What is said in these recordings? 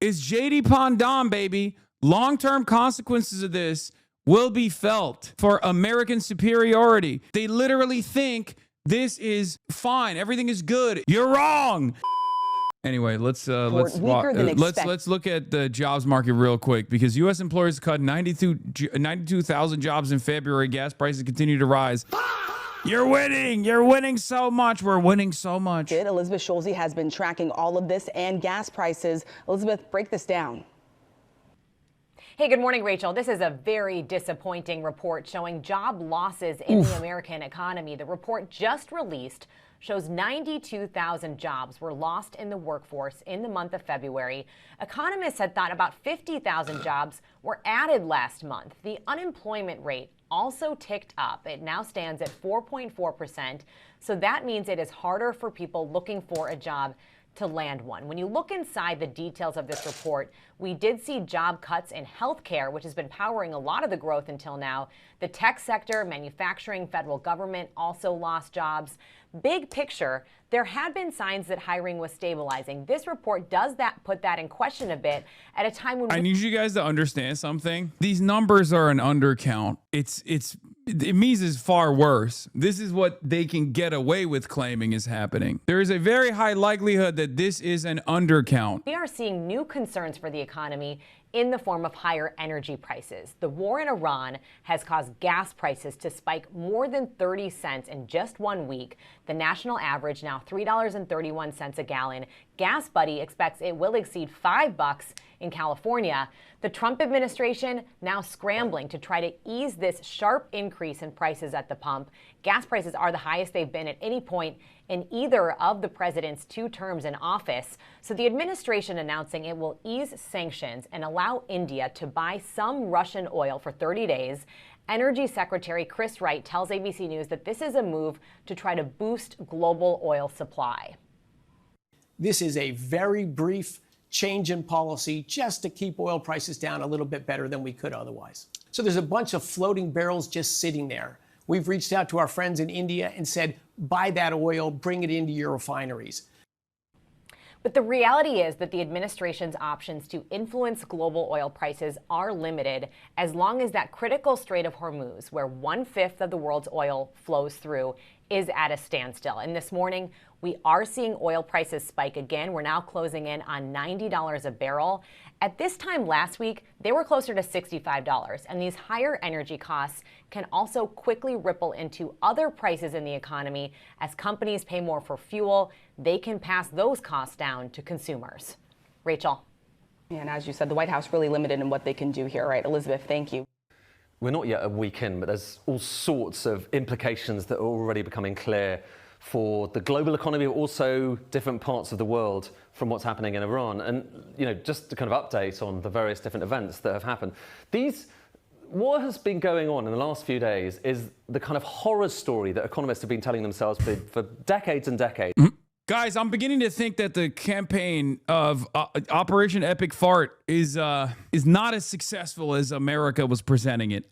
is JD Pandam, baby. Long-term consequences of this will be felt for American superiority. They literally think this is fine. Everything is good. You're wrong. Anyway, let's look at the jobs market real quick, because U.S. employers cut 92,000 jobs in February. Gas prices continue to rise. You're winning. You're winning so much. We're winning so much. Elizabeth Schulze has been tracking all of this and gas prices. Elizabeth, break this down. Hey, good morning, Rachel. This is a very disappointing report showing job losses in the American economy. The report just released shows 92,000 jobs were lost in the workforce in the month of February. Economists had thought about 50,000 jobs were added last month. The unemployment rate also ticked up. It now stands at 4.4%. So that means it is harder for people looking for a job to land one. When you look inside the details of this report, we did see job cuts in healthcare, which has been powering a lot of the growth until now. The tech sector, manufacturing, federal government also lost jobs. Big picture, there had been signs that hiring was stabilizing. This report does put that in question a bit at a time when I need you guys to understand something. These numbers are an undercount. It means it's far worse. This is what they can get away with claiming is happening. There is a very high likelihood that this is an undercount. We are seeing new concerns for the economy in the form of higher energy prices. The war in Iran has caused gas prices to spike more than 30 cents in just 1 week. The national average now $3.31 a gallon. Gas Buddy expects it will exceed $5 in California. The Trump administration now scrambling to try to ease this sharp increase in prices at the pump. Gas prices are the highest they've been at any point in either of the president's 2 terms in office. So the administration announcing it will ease sanctions and allow India to buy some Russian oil for 30 days. Energy Secretary Chris Wright tells ABC News that this is a move to try to boost global oil supply. This is a very brief change in policy just to keep oil prices down a little bit better than we could otherwise. So there's a bunch of floating barrels just sitting there. We've reached out to our friends in India and said, buy that oil, bring it into your refineries. But the reality is that the administration's options to influence global oil prices are limited as long as that critical Strait of Hormuz, where 1/5 of the world's oil flows through, is at a standstill. And this morning, we are seeing oil prices spike again. We're now closing in on $90 a barrel. At this time last week, they were closer to $65. And these higher energy costs can also quickly ripple into other prices in the economy. As companies pay more for fuel, they can pass those costs down to consumers. Rachel. And as you said, the White House really limited in what they can do here, right? Elizabeth, thank you. We're not yet a week in, but there's all sorts of implications that are already becoming clear for the global economy, but also different parts of the world from what's happening in Iran. And, just to kind of update on the various different events that have happened. What has been going on in the last few days is the kind of horror story that economists have been telling themselves for decades and decades. Guys, I'm beginning to think that the campaign of Operation Epic Fart is not as successful as America was presenting it.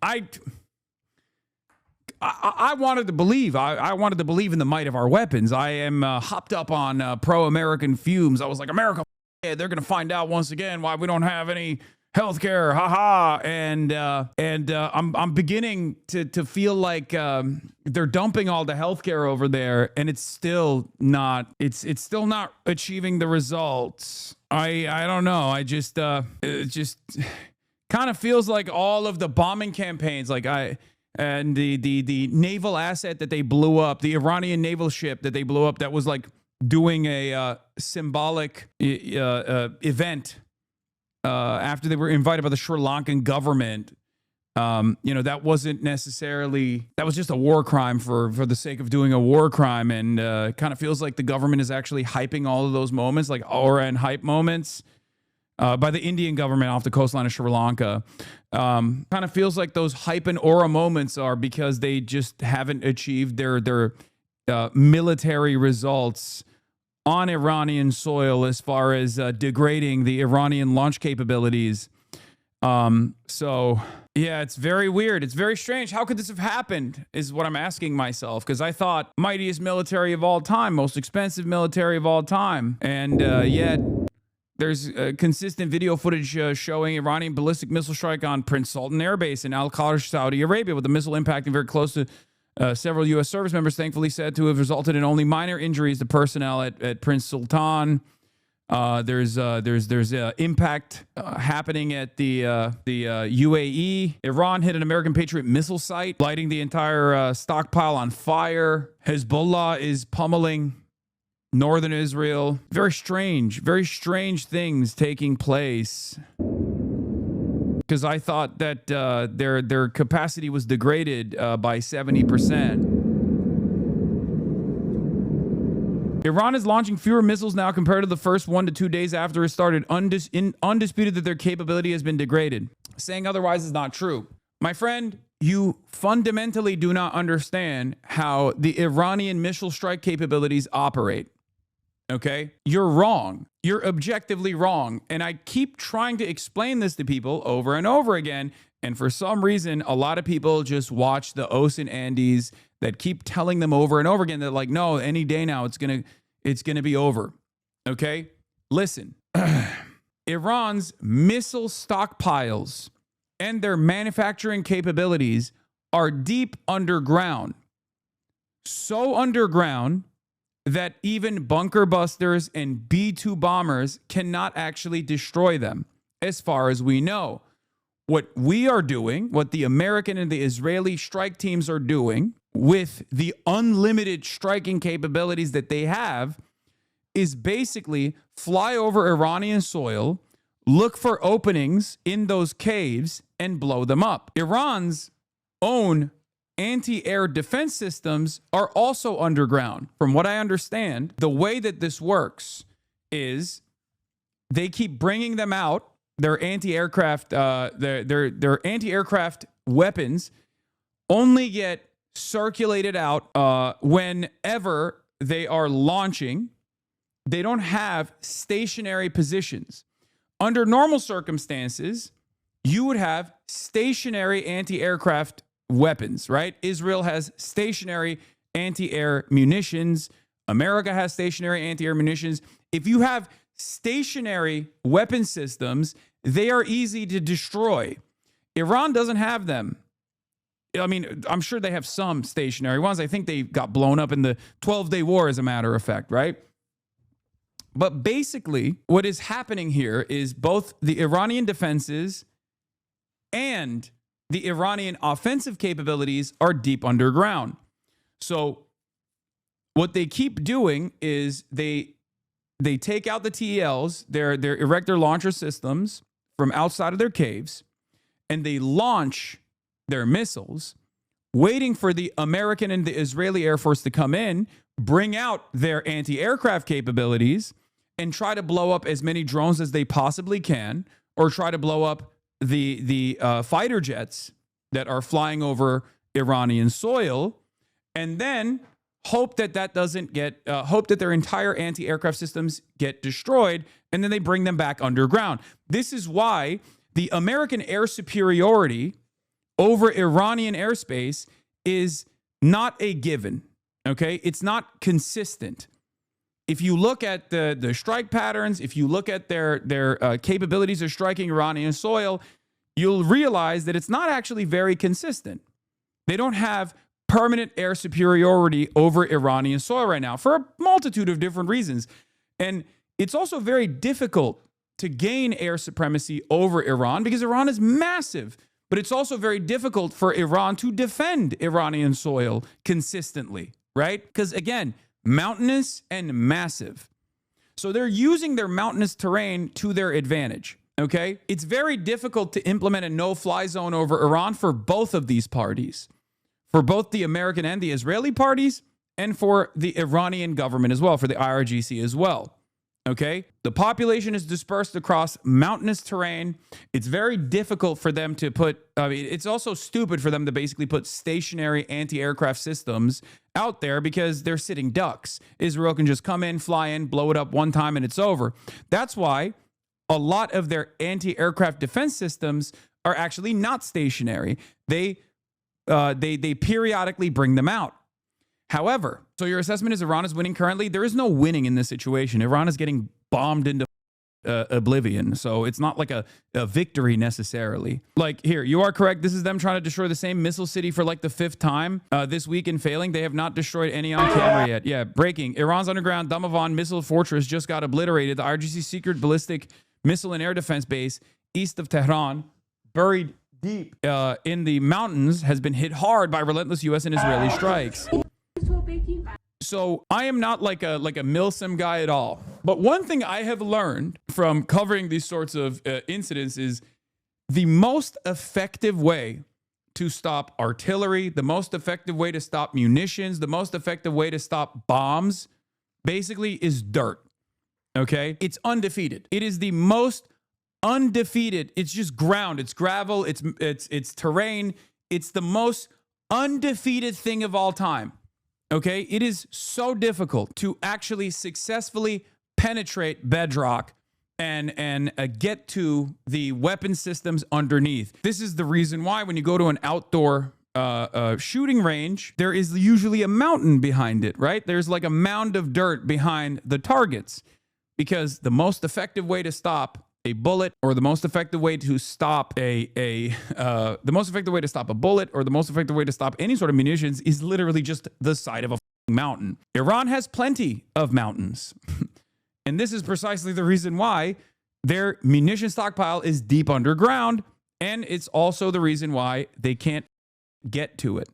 I wanted to believe. I wanted to believe in the might of our weapons. I am hopped up on pro-American fumes. I was like, America, they're going to find out once again why we don't have any healthcare, haha, and I'm beginning to feel like they're dumping all the healthcare over there, and it's still not achieving the results. I don't know. It just kind of feels like all of the bombing campaigns, and the naval asset that they blew up, the Iranian naval ship that they blew up, that was like doing a symbolic event. After they were invited by the Sri Lankan government, that wasn't necessarily, that was just a war crime for the sake of doing a war crime. And kind of feels like the government is actually hyping all of those moments, like aura and hype moments by the Indian government off the coastline of Sri Lanka. Kind of feels like those hype and aura moments are because they just haven't achieved their military results on Iranian soil as far as degrading the Iranian launch capabilities. So, yeah, it's very weird. It's very strange. How could this have happened is what I'm asking myself, because I thought mightiest military of all time, most expensive military of all time. And yet There's consistent video footage showing Iranian ballistic missile strike on Prince Sultan Air Base in Al-Kharj, Saudi Arabia, with the missile impacting very close to several U.S. service members, thankfully said to have resulted in only minor injuries to personnel at Prince Sultan. There's impact happening at the UAE. Iran hit an American Patriot missile site, lighting the entire stockpile on fire. Hezbollah is pummeling northern Israel. Very strange things taking place. Because I thought that their capacity was degraded by 70%. Iran is launching fewer missiles now compared to the first 1 to 2 days after it started, undisputed that their capability has been degraded. Saying otherwise is not true. My friend, you fundamentally do not understand how the Iranian missile strike capabilities operate. Okay? You're wrong. You're objectively wrong. And I keep trying to explain this to people over and over again. And for some reason, a lot of people just watch the Os and Andes that keep telling them over and over again. They're like, no, any day now, it's gonna be over. Okay? Listen. Iran's missile stockpiles and their manufacturing capabilities are deep underground. So underground that even bunker busters and B-2 bombers cannot actually destroy them, as far as we know. What we are doing, what the American and the Israeli strike teams are doing with the unlimited striking capabilities that they have, is basically fly over Iranian soil, look for openings in those caves, and blow them up. Iran's own anti-air defense systems are also underground. From what I understand, the way that this works is they keep bringing them out, their anti-aircraft, their anti-aircraft weapons only get circulated out whenever they are launching. They don't have stationary positions. Under normal circumstances, you would have stationary anti-aircraft weapons, right? Israel has stationary anti-air munitions. America has stationary anti-air munitions. If you have stationary weapon systems, they are easy to destroy. Iran doesn't have them. I mean, I'm sure they have some stationary ones. I think they got blown up in the 12-day war, as a matter of fact, right? But basically, what is happening here is both the Iranian defenses and the Iranian offensive capabilities are deep underground. So what they keep doing is they take out the TELs, their erector launcher systems, from outside of their caves, and they launch their missiles, waiting for the American and the Israeli Air Force to come in, bring out their anti-aircraft capabilities, and try to blow up as many drones as they possibly can, or try to blow up the fighter jets that are flying over Iranian soil, and then hope that hope that their entire anti-aircraft systems get destroyed, and then they bring them back underground. This is why the American air superiority over Iranian airspace is not a given, okay? It's not consistent. If you look at the strike patterns, if you look at their capabilities of striking Iranian soil, you'll realize that it's not actually very consistent. They don't have permanent air superiority over Iranian soil right now for a multitude of different reasons. And it's also very difficult to gain air supremacy over Iran because Iran is massive. But it's also very difficult for Iran to defend Iranian soil consistently, right? Because again, mountainous and massive. So they're using their mountainous terrain to their advantage, okay? It's very difficult to implement a no-fly zone over Iran for both of these parties, for both the American and the Israeli parties, and for the Iranian government as well, for the IRGC as well, okay? The population is dispersed across mountainous terrain. It's very difficult for them to it's also stupid for them to basically put stationary anti-aircraft systems out there because they're sitting ducks. Israel can just come in, fly in, blow it up one time, and it's over. That's why a lot of their anti-aircraft defense systems are actually not stationary. They periodically bring them out. However, so your assessment is Iran is winning currently? There is no winning in this situation. Iran is getting bombed into oblivion. So it's not like a victory necessarily. Like here, you are correct. This is them trying to destroy the same missile city for like the 5th time this week and failing. They have not destroyed any on camera yet. Yeah, breaking. Iran's underground Damavand missile fortress just got obliterated. The IRGC secret ballistic missile and air defense base east of Tehran, buried deep in the mountains, has been hit hard by relentless U.S. and Israeli strikes. So I am not like a milsim guy at all. But one thing I have learned from covering these sorts of incidents is the most effective way to stop artillery, the most effective way to stop munitions, the most effective way to stop bombs, basically is dirt. Okay? It's undefeated. It is the most undefeated. It's just ground. It's gravel. It's terrain. It's the most undefeated thing of all time. Okay? It is so difficult to actually successfully penetrate bedrock and get to the weapon systems underneath. This is the reason why when you go to an outdoor shooting range, there is usually a mountain behind it, right? There's like a mound of dirt behind the targets, because the most effective way to stop a bullet, or the most effective way to stop the most effective way to stop a bullet, or the most effective way to stop any sort of munitions is literally just the side of a mountain. Iran has plenty of mountains. And this is precisely the reason why their munition stockpile is deep underground. And it's also the reason why they can't get to it.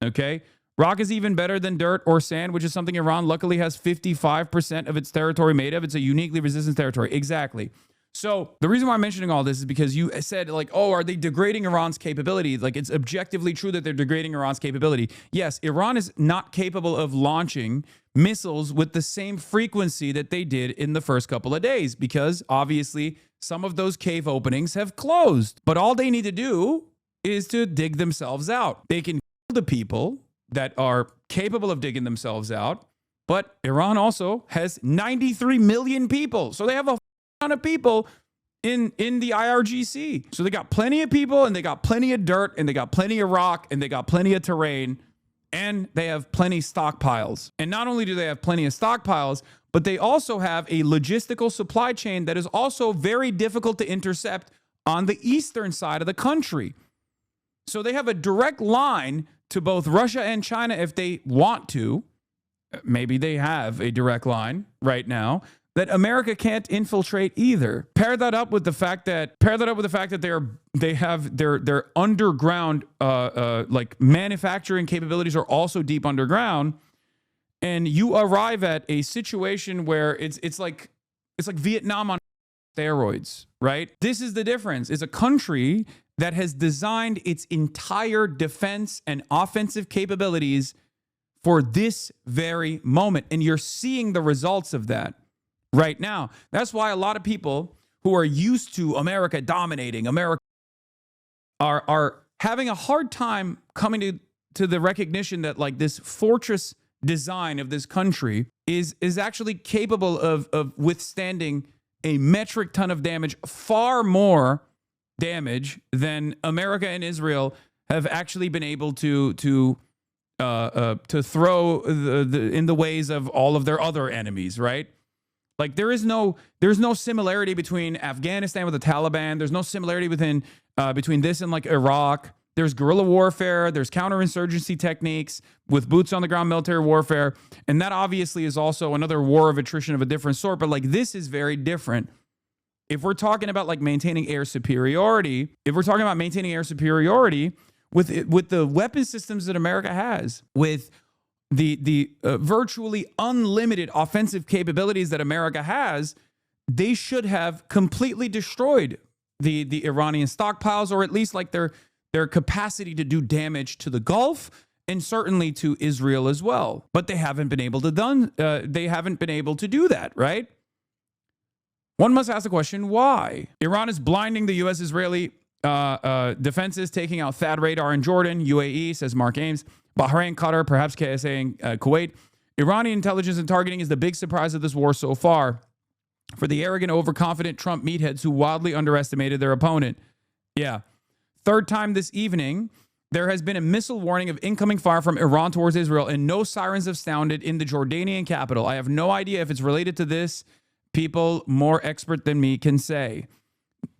Okay? Rock is even better than dirt or sand, which is something Iran luckily has 55% of its territory made of. It's a uniquely resistant territory. Exactly. So the reason why I'm mentioning all this is because you said, like, oh, are they degrading Iran's capability? Like, it's objectively true that they're degrading Iran's capability. Yes, Iran is not capable of launching missiles with the same frequency that they did in the first couple of days, because obviously some of those cave openings have closed. But all they need to do is to dig themselves out. They can kill the people that are capable of digging themselves out, but Iran also has 93 million people. So they have a ton of people in the IRGC. So they got plenty of people, and they got plenty of dirt, and they got plenty of rock, and they got plenty of terrain, and they have plenty stockpiles. And not only do they have plenty of stockpiles, but they also have a logistical supply chain that is also very difficult to intercept on the eastern side of the country. So they have a direct line to both Russia and China if they want to. Maybe they have a direct line right now that America can't infiltrate either. Pair that up with the fact that they have their underground like manufacturing capabilities are also deep underground, and you arrive at a situation where it's like Vietnam on steroids, right? This is the difference. It's a country that has designed its entire defense and offensive capabilities for this very moment, and you're seeing the results of that right now. That's why a lot of people who are used to America dominating, America are having a hard time coming to the recognition that, like, this fortress design of this country is actually capable of withstanding a metric ton of damage, far more damage than America and Israel have actually been able to throw in the ways of all of their other enemies, right? Like, there's no similarity between Afghanistan with the Taliban. There's no similarity between this and like Iraq. There's guerrilla warfare. There's counterinsurgency techniques with boots on the ground military warfare. And that obviously is also another war of attrition of a different sort. But like, this is very different. If we're talking about like maintaining air superiority, with the weapon systems that America has, with the virtually unlimited offensive capabilities that America has, they should have completely destroyed the Iranian stockpiles, or at least like their capacity to do damage to the Gulf and certainly to Israel as well. But they haven't been able to do that, right? One must ask the question, why? Iran is blinding the U.S.-Israeli defenses, taking out THAAD radar in Jordan, UAE, says Mark Ames, Bahrain, Qatar, perhaps KSA and Kuwait. Iranian intelligence and targeting is the big surprise of this war so far for the arrogant, overconfident Trump meatheads who wildly underestimated their opponent. Yeah. Third time this evening, there has been a missile warning of incoming fire from Iran towards Israel, and no sirens have sounded in the Jordanian capital. I have no idea if it's related to this, people more expert than me can say.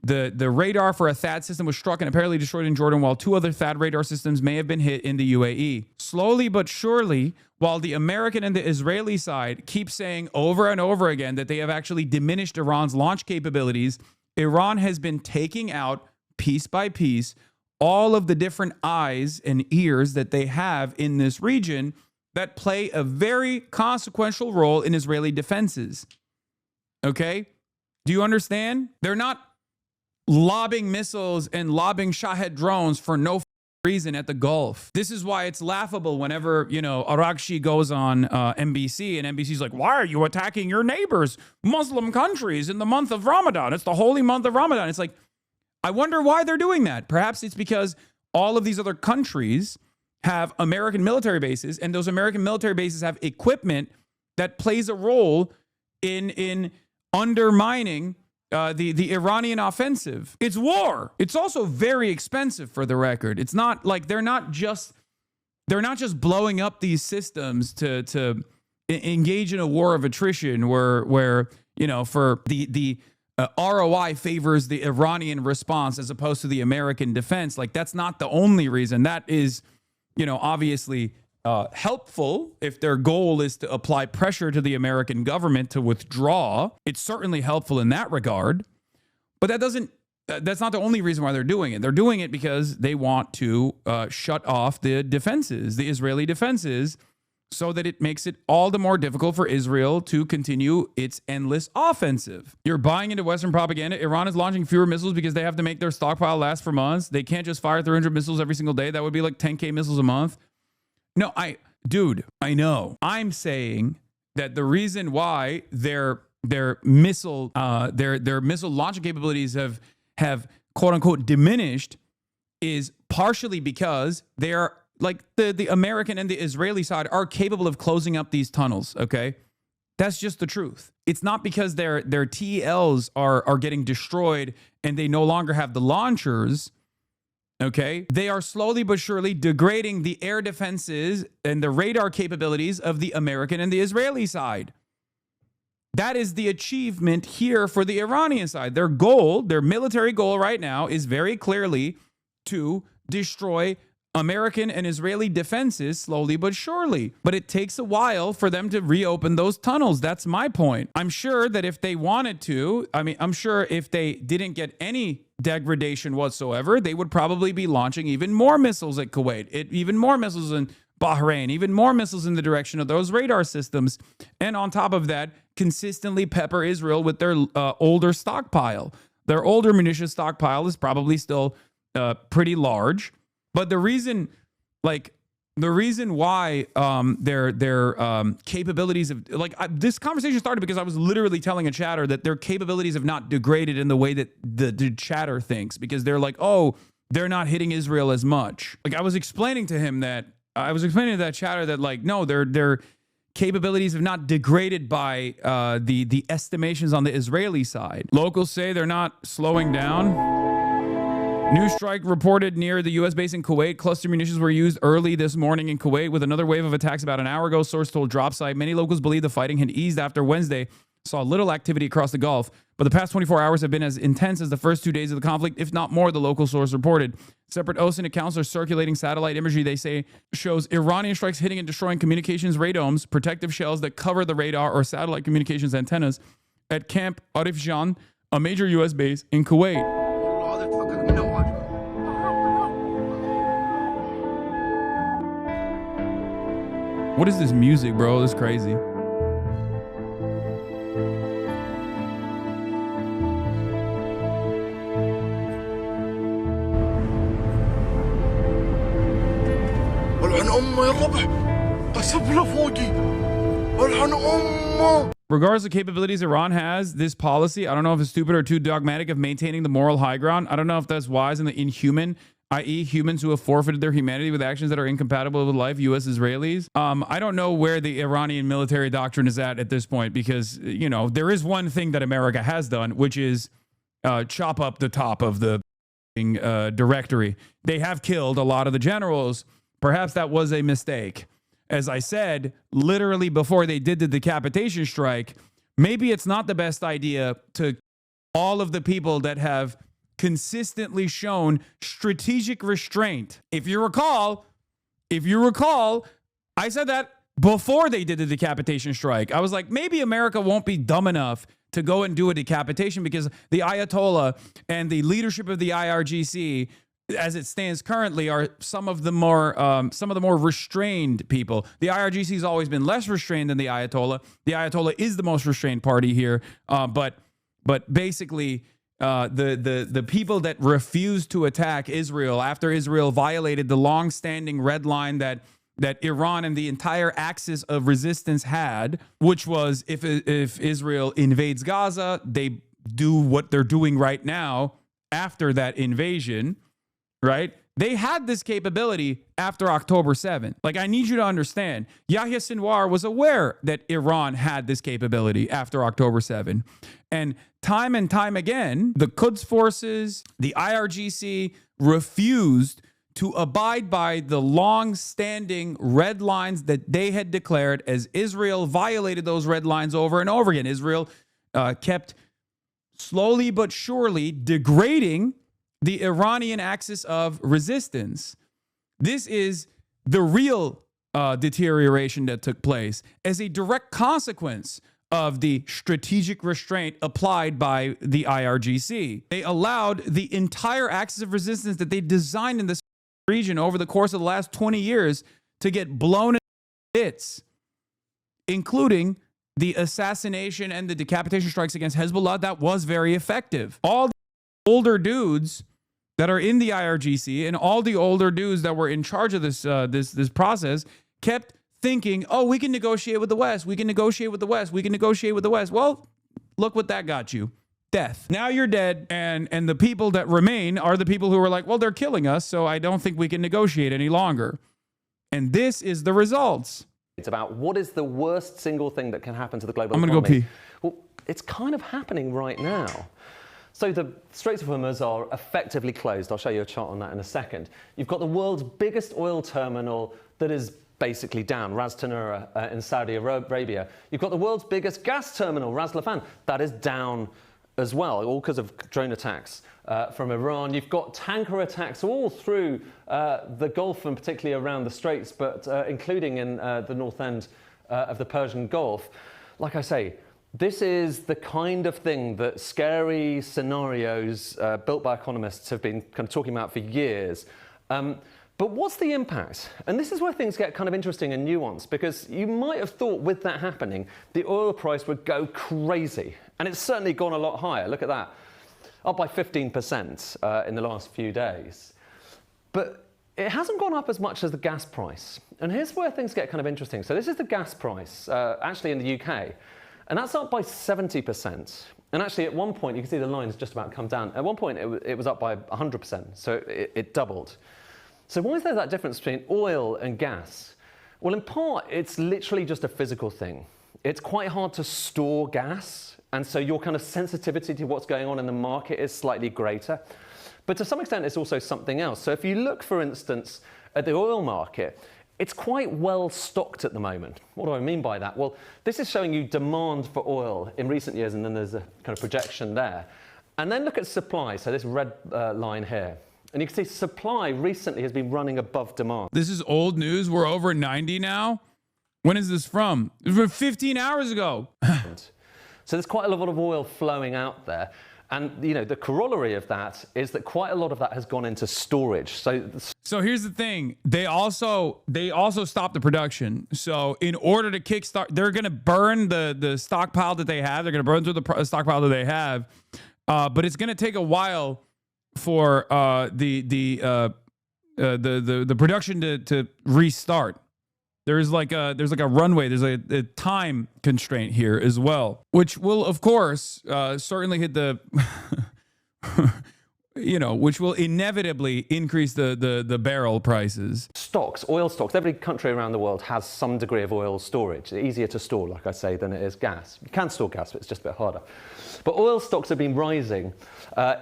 The radar for a THAAD system was struck and apparently destroyed in Jordan, while 2 other THAAD radar systems may have been hit in the UAE. Slowly but surely, while the American and the Israeli side keep saying over and over again that they have actually diminished Iran's launch capabilities, Iran has been taking out, piece by piece, all of the different eyes and ears that they have in this region that play a very consequential role in Israeli defenses. Okay? Do you understand? They're not lobbing missiles and lobbing Shahed drones for no reason at the Gulf. This is why it's laughable whenever, Arakshi goes on NBC and NBC's like, why are you attacking your neighbors, Muslim countries, in the month of Ramadan? It's the holy month of Ramadan. It's like, I wonder why they're doing that. Perhaps it's because all of these other countries have American military bases, and those American military bases have equipment that plays a role in undermining the Iranian offensive. It's war. It's also very expensive, for the record. It's not like they're not just blowing up these systems to engage in a war of attrition where for the ROI favors the Iranian response as opposed to the American defense. Like, that's not the only reason. That is, obviously helpful if their goal is to apply pressure to the American government to withdraw. It's certainly helpful in that regard. But that's not the only reason why they're doing it. They're doing it because they want to shut off the defenses, the Israeli defenses, so that it makes it all the more difficult for Israel to continue its endless offensive. You're buying into Western propaganda. Iran is launching fewer missiles because they have to make their stockpile last for months. They can't just fire 300 missiles every single day. That would be like 10K missiles a month. No, I know. I'm saying that the reason why their missile launching capabilities have quote unquote diminished is partially because they are, like, the American and the Israeli side are capable of closing up these tunnels, okay? That's just the truth. It's not because their TELs are getting destroyed and they no longer have the launchers, okay? They are slowly but surely degrading the air defenses and the radar capabilities of the American and the Israeli side. That is the achievement here for the Iranian side. Their goal, their military goal right now is very clearly to destroy American and Israeli defenses slowly but surely. But it takes a while for them to reopen those tunnels. That's my point. I'm sure that if they wanted to, I'm sure if they didn't get any degradation whatsoever, they would probably be launching even more missiles at Kuwait, even more missiles in Bahrain, even more missiles in the direction of those radar systems. And on top of that, consistently pepper Israel with their older stockpile. Their older munitions stockpile is probably still pretty large. But the reason why their capabilities of, this conversation started because I was literally telling a chatter that their capabilities have not degraded in the way that the chatter thinks, because they're like, oh, they're not hitting Israel as much. Like, I was explaining to that chatter that, like, no, their capabilities have not degraded by the estimations on the Israeli side. Locals say they're not slowing down. New strike reported near the U.S. base in Kuwait. Cluster munitions were used early this morning in Kuwait, with another wave of attacks about an hour ago, source told Drop Site. Many locals believe the fighting had eased after Wednesday saw little activity across the Gulf, but the past 24 hours have been as intense as the first 2 days of the conflict, if not more, the local source reported. Separate OSINT accounts are circulating satellite imagery, they say, shows Iranian strikes hitting and destroying communications radomes, protective shells that cover the radar or satellite communications antennas, at Camp Arifjan, a major U.S. base in Kuwait. What is this music, bro? This is crazy. Regardless of capabilities Iran has, this policy, I don't know if it's stupid or too dogmatic, of maintaining the moral high ground. I don't know if that's wise in the inhuman, i.e. humans who have forfeited their humanity with actions that are incompatible with life, U.S. Israelis. I don't know where the Iranian military doctrine is at this point, because, there is one thing that America has done, which is chop up the top of the directory. They have killed a lot of the generals. Perhaps that was a mistake. As I said, literally before they did the decapitation strike, maybe it's not the best idea to all of the people that have consistently shown strategic restraint. If you recall, I said that before they did the decapitation strike. I was like, maybe America won't be dumb enough to go and do a decapitation because the Ayatollah and the leadership of the IRGC, as it stands currently, are some of the more restrained people. The IRGC has always been less restrained than the Ayatollah. The Ayatollah is the most restrained party here, but basically, the people that refused to attack Israel after Israel violated the long-standing red line that Iran and the entire axis of resistance had, which was if Israel invades Gaza, they do what they're doing right now after that invasion, right? They had this capability after October 7th. Like, I need you to understand, Yahya Sinwar was aware that Iran had this capability after October 7th. And time again, the Quds forces, the IRGC refused to abide by the long-standing red lines that they had declared, as Israel violated those red lines over and over again. Israel kept slowly but surely degrading the Iranian axis of resistance. This is the real deterioration that took place as a direct consequence of the strategic restraint applied by the IRGC. They allowed the entire axis of resistance that they designed in this region over the course of the last 20 years to get blown in bits, including the assassination and the decapitation strikes against Hezbollah. That was very effective. All the older dudes that are in the IRGC and all the older dudes that were in charge of this process kept thinking, oh, we can negotiate with the West. We can negotiate with the West. We can negotiate with the West. Well, look what that got you. Death. Now you're dead, and the people that remain are the people who are like, well, they're killing us, so I don't think we can negotiate any longer. And this is the results. It's about what is the worst single thing that can happen to the global economy. I'm going to go pee. Well, it's kind of happening right now. So the Straits of Hormuz are effectively closed. I'll show you a chart on that in a second. You've got the world's biggest oil terminal that is basically down, Ras Tanura in Saudi Arabia. You've got the world's biggest gas terminal, Ras Laffan, that is down as well, all because of drone attacks from Iran. You've got tanker attacks all through the Gulf and particularly around the Straits, but including in the north end of the Persian Gulf. Like I say, this is the kind of thing that scary scenarios built by economists have been kind of talking about for years. But what's the impact? And this is where things get kind of interesting and nuanced, because you might have thought with that happening, the oil price would go crazy. And it's certainly gone a lot higher. Look at that. Up by 15% in the last few days. But it hasn't gone up as much as the gas price. And here's where things get kind of interesting. So this is the gas price, actually in the UK. And that's up by 70%. And actually at one point, you can see the line has just about come down. At one point, it was up by 100%. So it doubled. So why is there that difference between oil and gas? Well, in part, it's literally just a physical thing. It's quite hard to store gas, and so your kind of sensitivity to what's going on in the market is slightly greater. But to some extent, it's also something else. So if you look, for instance, at the oil market, it's quite well stocked at the moment. What do I mean by that? Well, this is showing you demand for oil in recent years, and then there's a kind of projection there. And then look at supply, so this red line here. And you can see supply recently has been running above demand. This is old news. We're over 90 now. When is this from? It was from 15 hours ago. So there's quite a lot of oil flowing out there. And, you know, the corollary of that is that quite a lot of that has gone into storage. So here's the thing. They also stopped the production. So in order to kickstart, they're going to burn the stockpile that they have. They're going to burn through the stockpile that they have. But it's going to take a while for the production to restart. There's like a runway. There's a time constraint here as well, which will of course certainly hit the which will inevitably increase the barrel prices. Stocks, oil stocks. Every country around the world has some degree of oil storage. It's easier to store, like I say, than it is gas. You can store gas, but it's just a bit harder. But oil stocks have been rising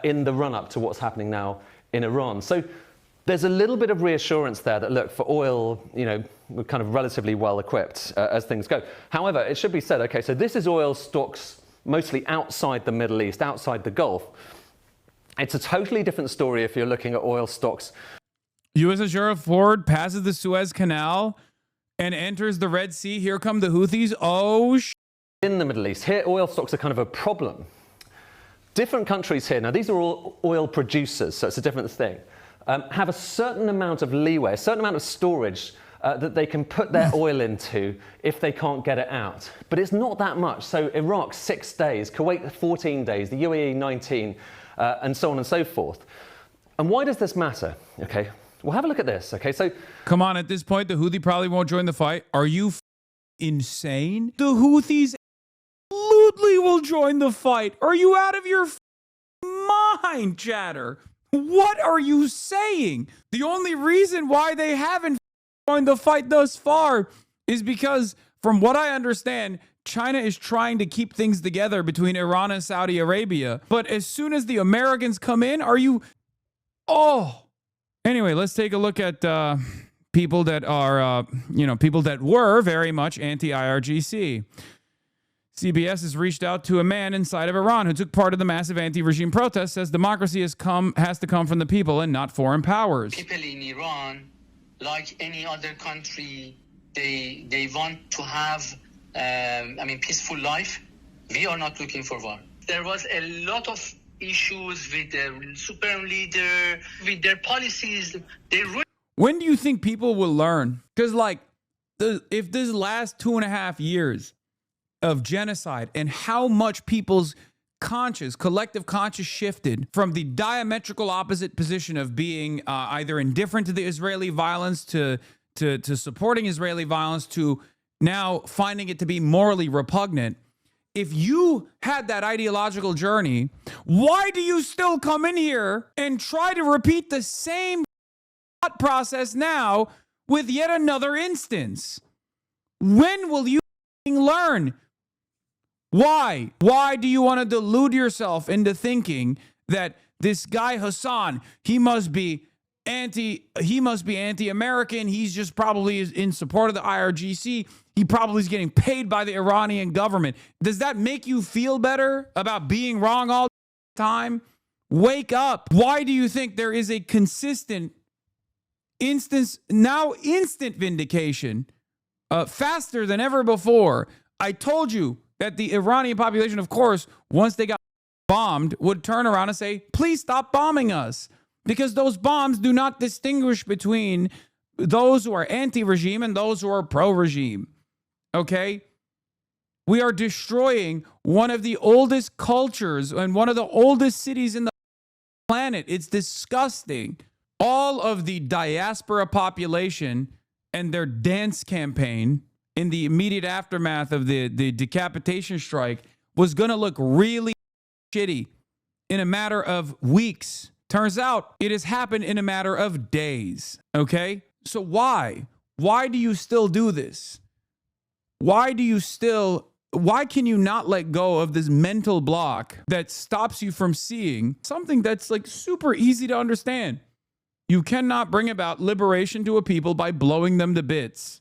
in the run-up to what's happening now in Iran. So there's a little bit of reassurance there that, look, for oil, we're kind of relatively well equipped as things go. However, it should be said, okay, so this is oil stocks mostly outside the Middle East, outside the Gulf. It's a totally different story if you're looking at oil stocks. USS Gerald Ford passes the Suez Canal and enters the Red Sea. Here come the Houthis. Oh, in the Middle East, here oil stocks are kind of a problem. Different countries here, now these are all oil producers, so it's a different thing, have a certain amount of leeway, a certain amount of storage that they can put their oil into if they can't get it out. But it's not that much. So Iraq, 6 days, Kuwait, 14 days, the UAE, 19, and so on and so forth. And why does this matter? Okay, well, have a look at this. Okay, so come on, at this point, the Houthi probably won't join the fight. Are you insane? The Houthis absolutely will join the fight. Are you out of your mind, chatter? What are you saying? The only reason why they haven't joined the fight thus far is because, from what I understand, China is trying to keep things together between Iran and Saudi Arabia. But as soon as the Americans come in, are you... Oh. Anyway, let's take a look at people that are, people that were very much anti-IRGC. CBS has reached out to a man inside of Iran who took part of the massive anti-regime protests, says democracy has to come from the people and not foreign powers. People in Iran, like any other country, they want to have, peaceful life. We are not looking for war. There was a lot of issues with the supreme leader, with their policies. When do you think people will learn? Because, if this last 2.5 years of genocide and how much people's collective conscious shifted from the diametrical opposite position of being either indifferent to the Israeli violence to supporting Israeli violence to now finding it to be morally repugnant. If you had that ideological journey, why do you still come in here and try to repeat the same thought process now with yet another instance? When will you learn? Why? Why do you want to delude yourself into thinking that this guy Hassan, he must be anti-American. He's just probably in support of the IRGC. He probably is getting paid by the Iranian government. Does that make you feel better about being wrong all the time? Wake up. Why do you think there is a consistent instant vindication faster than ever before? I told you that the Iranian population, of course, once they got bombed, would turn around and say, please stop bombing us. Because those bombs do not distinguish between those who are anti-regime and those who are pro-regime. Okay? We are destroying one of the oldest cultures and one of the oldest cities in the planet. It's disgusting. All of the diaspora population and their dance campaign in the immediate aftermath of the decapitation strike was going to look really shitty in a matter of weeks. Turns out it has happened in a matter of days. Okay? So why? Why do you still do this? Why can you not let go of this mental block that stops you from seeing something that's super easy to understand? You cannot bring about liberation to a people by blowing them to bits.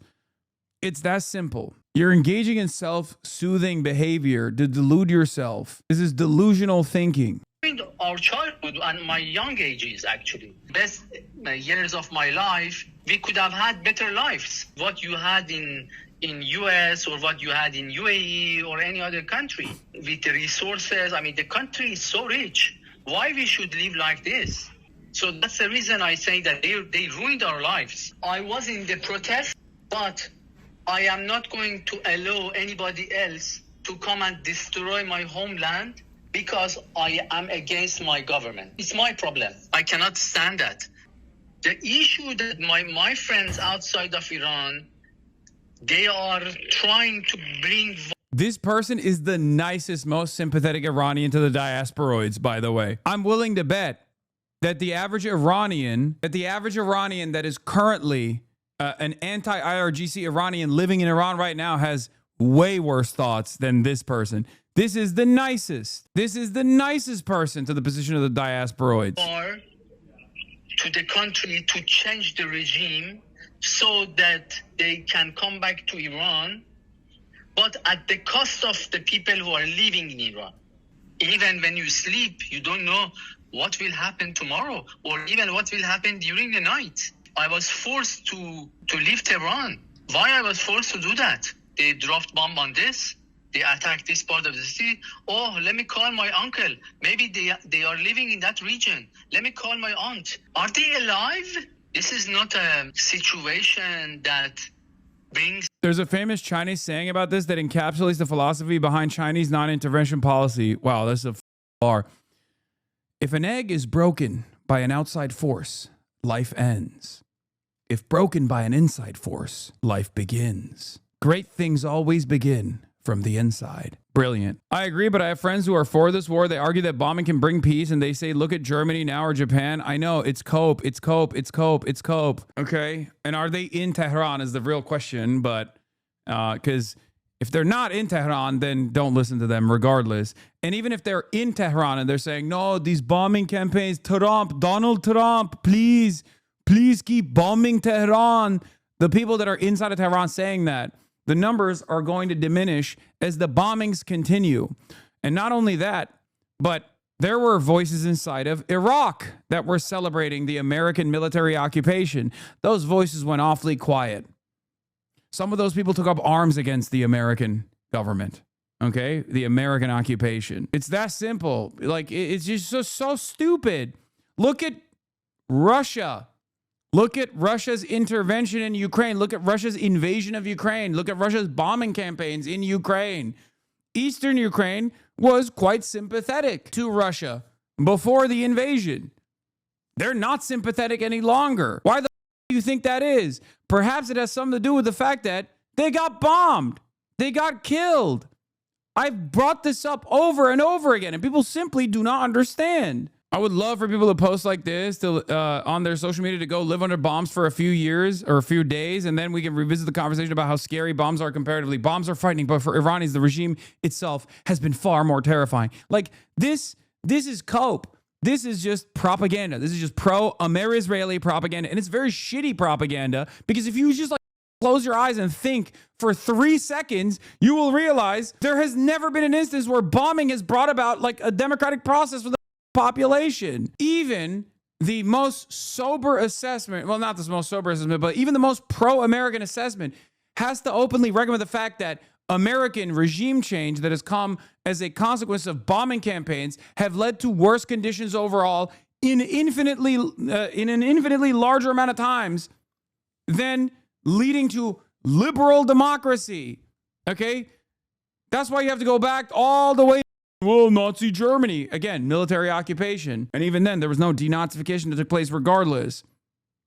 It's that simple. You're engaging in self-soothing behavior to delude yourself. This is delusional thinking. In our childhood and my young ages, actually, best years of my life, we could have had better lives. What you had in US or what you had in UAE or any other country with the resources. The country is so rich. Why we should live like this? So that's the reason I say that they ruined our lives. I was in the protest, but I am not going to allow anybody else to come and destroy my homeland because I am against my government. It's my problem. I cannot stand that. The issue that my friends outside of Iran, they are trying to bring... This person is the nicest, most sympathetic Iranian to the diasporoids, by the way. I'm willing to bet that the average Iranian that is currently an anti-IRGC Iranian living in Iran right now has way worse thoughts than this person. This is the nicest. This is the nicest person to the position of the diasporoids. Or to the country to change the regime so that they can come back to Iran, but at the cost of the people who are living in Iran. Even when you sleep, you don't know what will happen tomorrow or even what will happen during the night. I was forced to leave Tehran. Why I was forced to do that? They dropped bomb on this. They attacked this part of the city. Oh, let me call my uncle. Maybe they are living in that region. Let me call my aunt. Are they alive? This is not a situation that brings... There's a famous Chinese saying about this that encapsulates the philosophy behind Chinese non-intervention policy. Wow, that's a bar. If an egg is broken by an outside force, life ends. If broken by an inside force, life begins. Great things always begin from the inside. Brilliant. I agree, but I have friends who are for this war. They argue that bombing can bring peace, and they say, look at Germany now or Japan. I know, it's cope, it's cope, it's cope, it's cope. Okay? And are they in Tehran is the real question, but because if they're not in Tehran, then don't listen to them regardless. And even if they're in Tehran and they're saying, no, these bombing campaigns, Trump, Donald Trump, please keep bombing Tehran. The people that are inside of Tehran saying that, the numbers are going to diminish as the bombings continue. And not only that, but there were voices inside of Iraq that were celebrating the American military occupation. Those voices went awfully quiet. Some of those people took up arms against the American government, okay? The American occupation. It's that simple. Like, it's just so stupid. Look at Russia. Look at Russia's intervention in Ukraine. Look at Russia's invasion of Ukraine. Look at Russia's bombing campaigns in Ukraine. Eastern Ukraine was quite sympathetic to Russia before the invasion. They're not sympathetic any longer. Why the do you think that is? Perhaps it has something to do with the fact that they got bombed. They got killed. I've brought this up over and over again, and people simply do not understand. I would love for people to post like this to, on their social media to go live under bombs for a few years or a few days, and then we can revisit the conversation about how scary bombs are comparatively. Bombs are frightening, but for Iranians, the regime itself has been far more terrifying. Like, this is cope. This is just propaganda. This is just pro-Israeli propaganda, and it's very shitty propaganda because if you just like close your eyes and think for 3 seconds, you will realize there has never been an instance where bombing has brought about like a democratic process for the population. Even the most sober assessment, well, not the most sober assessment, but even the most pro-American assessment has to openly recommend the fact that American regime change that has come as a consequence of bombing campaigns have led to worse conditions overall in an infinitely larger amount of times than leading to liberal democracy. Okay? That's why you have to go back all the way. Well, Nazi Germany, again, military occupation. And even then, there was no denazification that took place regardless.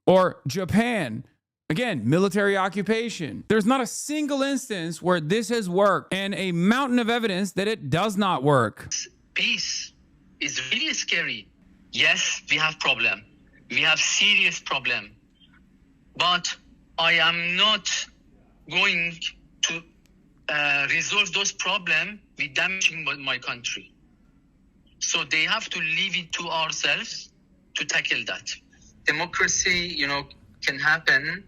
Or Japan, again, military occupation. There's not a single instance where this has worked and a mountain of evidence that it does not work. Peace is really scary. Yes, we have problem. We have serious problem. But I am not going to resolve those problems with damaging my country. So they have to leave it to ourselves to tackle that. Democracy, can happen,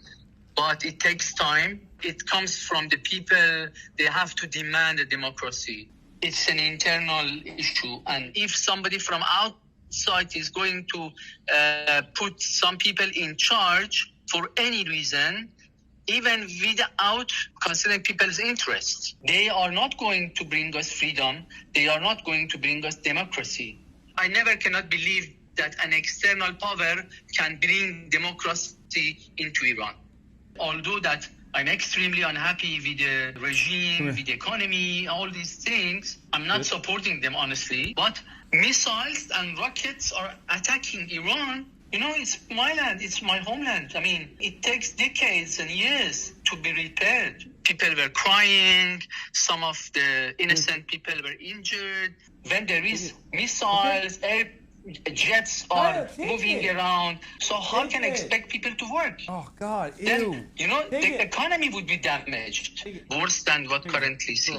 but it takes time. It comes from the people. They have to demand a democracy. It's an internal issue. And if somebody from outside is going to put some people in charge for any reason, even without considering people's interests, they are not going to bring us freedom. They are not going to bring us democracy. I never cannot believe that an external power can bring democracy into Iran. Although that I'm extremely unhappy with the regime, with the economy, all these things, I'm not supporting them, honestly. But missiles and rockets are attacking Iran. It's my land, it's my homeland. I mean, it takes decades and years to be repaired. People were crying, some of the innocent people were injured. When there is missiles, jets are moving around. So how can I expect people to work? Oh God, ew. Then, the economy would be damaged worse than what currently see.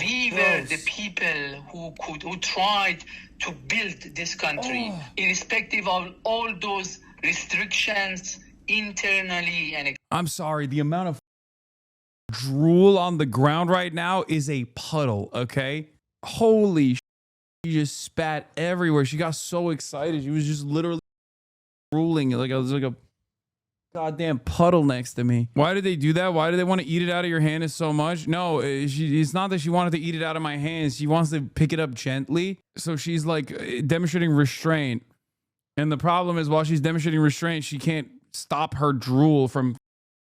We were the people who tried to build this country, irrespective of all those restrictions internally and. I'm sorry, the amount of drool on the ground right now is a puddle. Okay, holy. She just spat everywhere. She got so excited. She was just literally drooling like it was like a goddamn puddle next to me. Why did they do that? Why do they want to eat it out of your hand so much? No, it's not that she wanted to eat it out of my hands. She wants to pick it up gently. So she's like demonstrating restraint. And the problem is while she's demonstrating restraint, she can't stop her drool from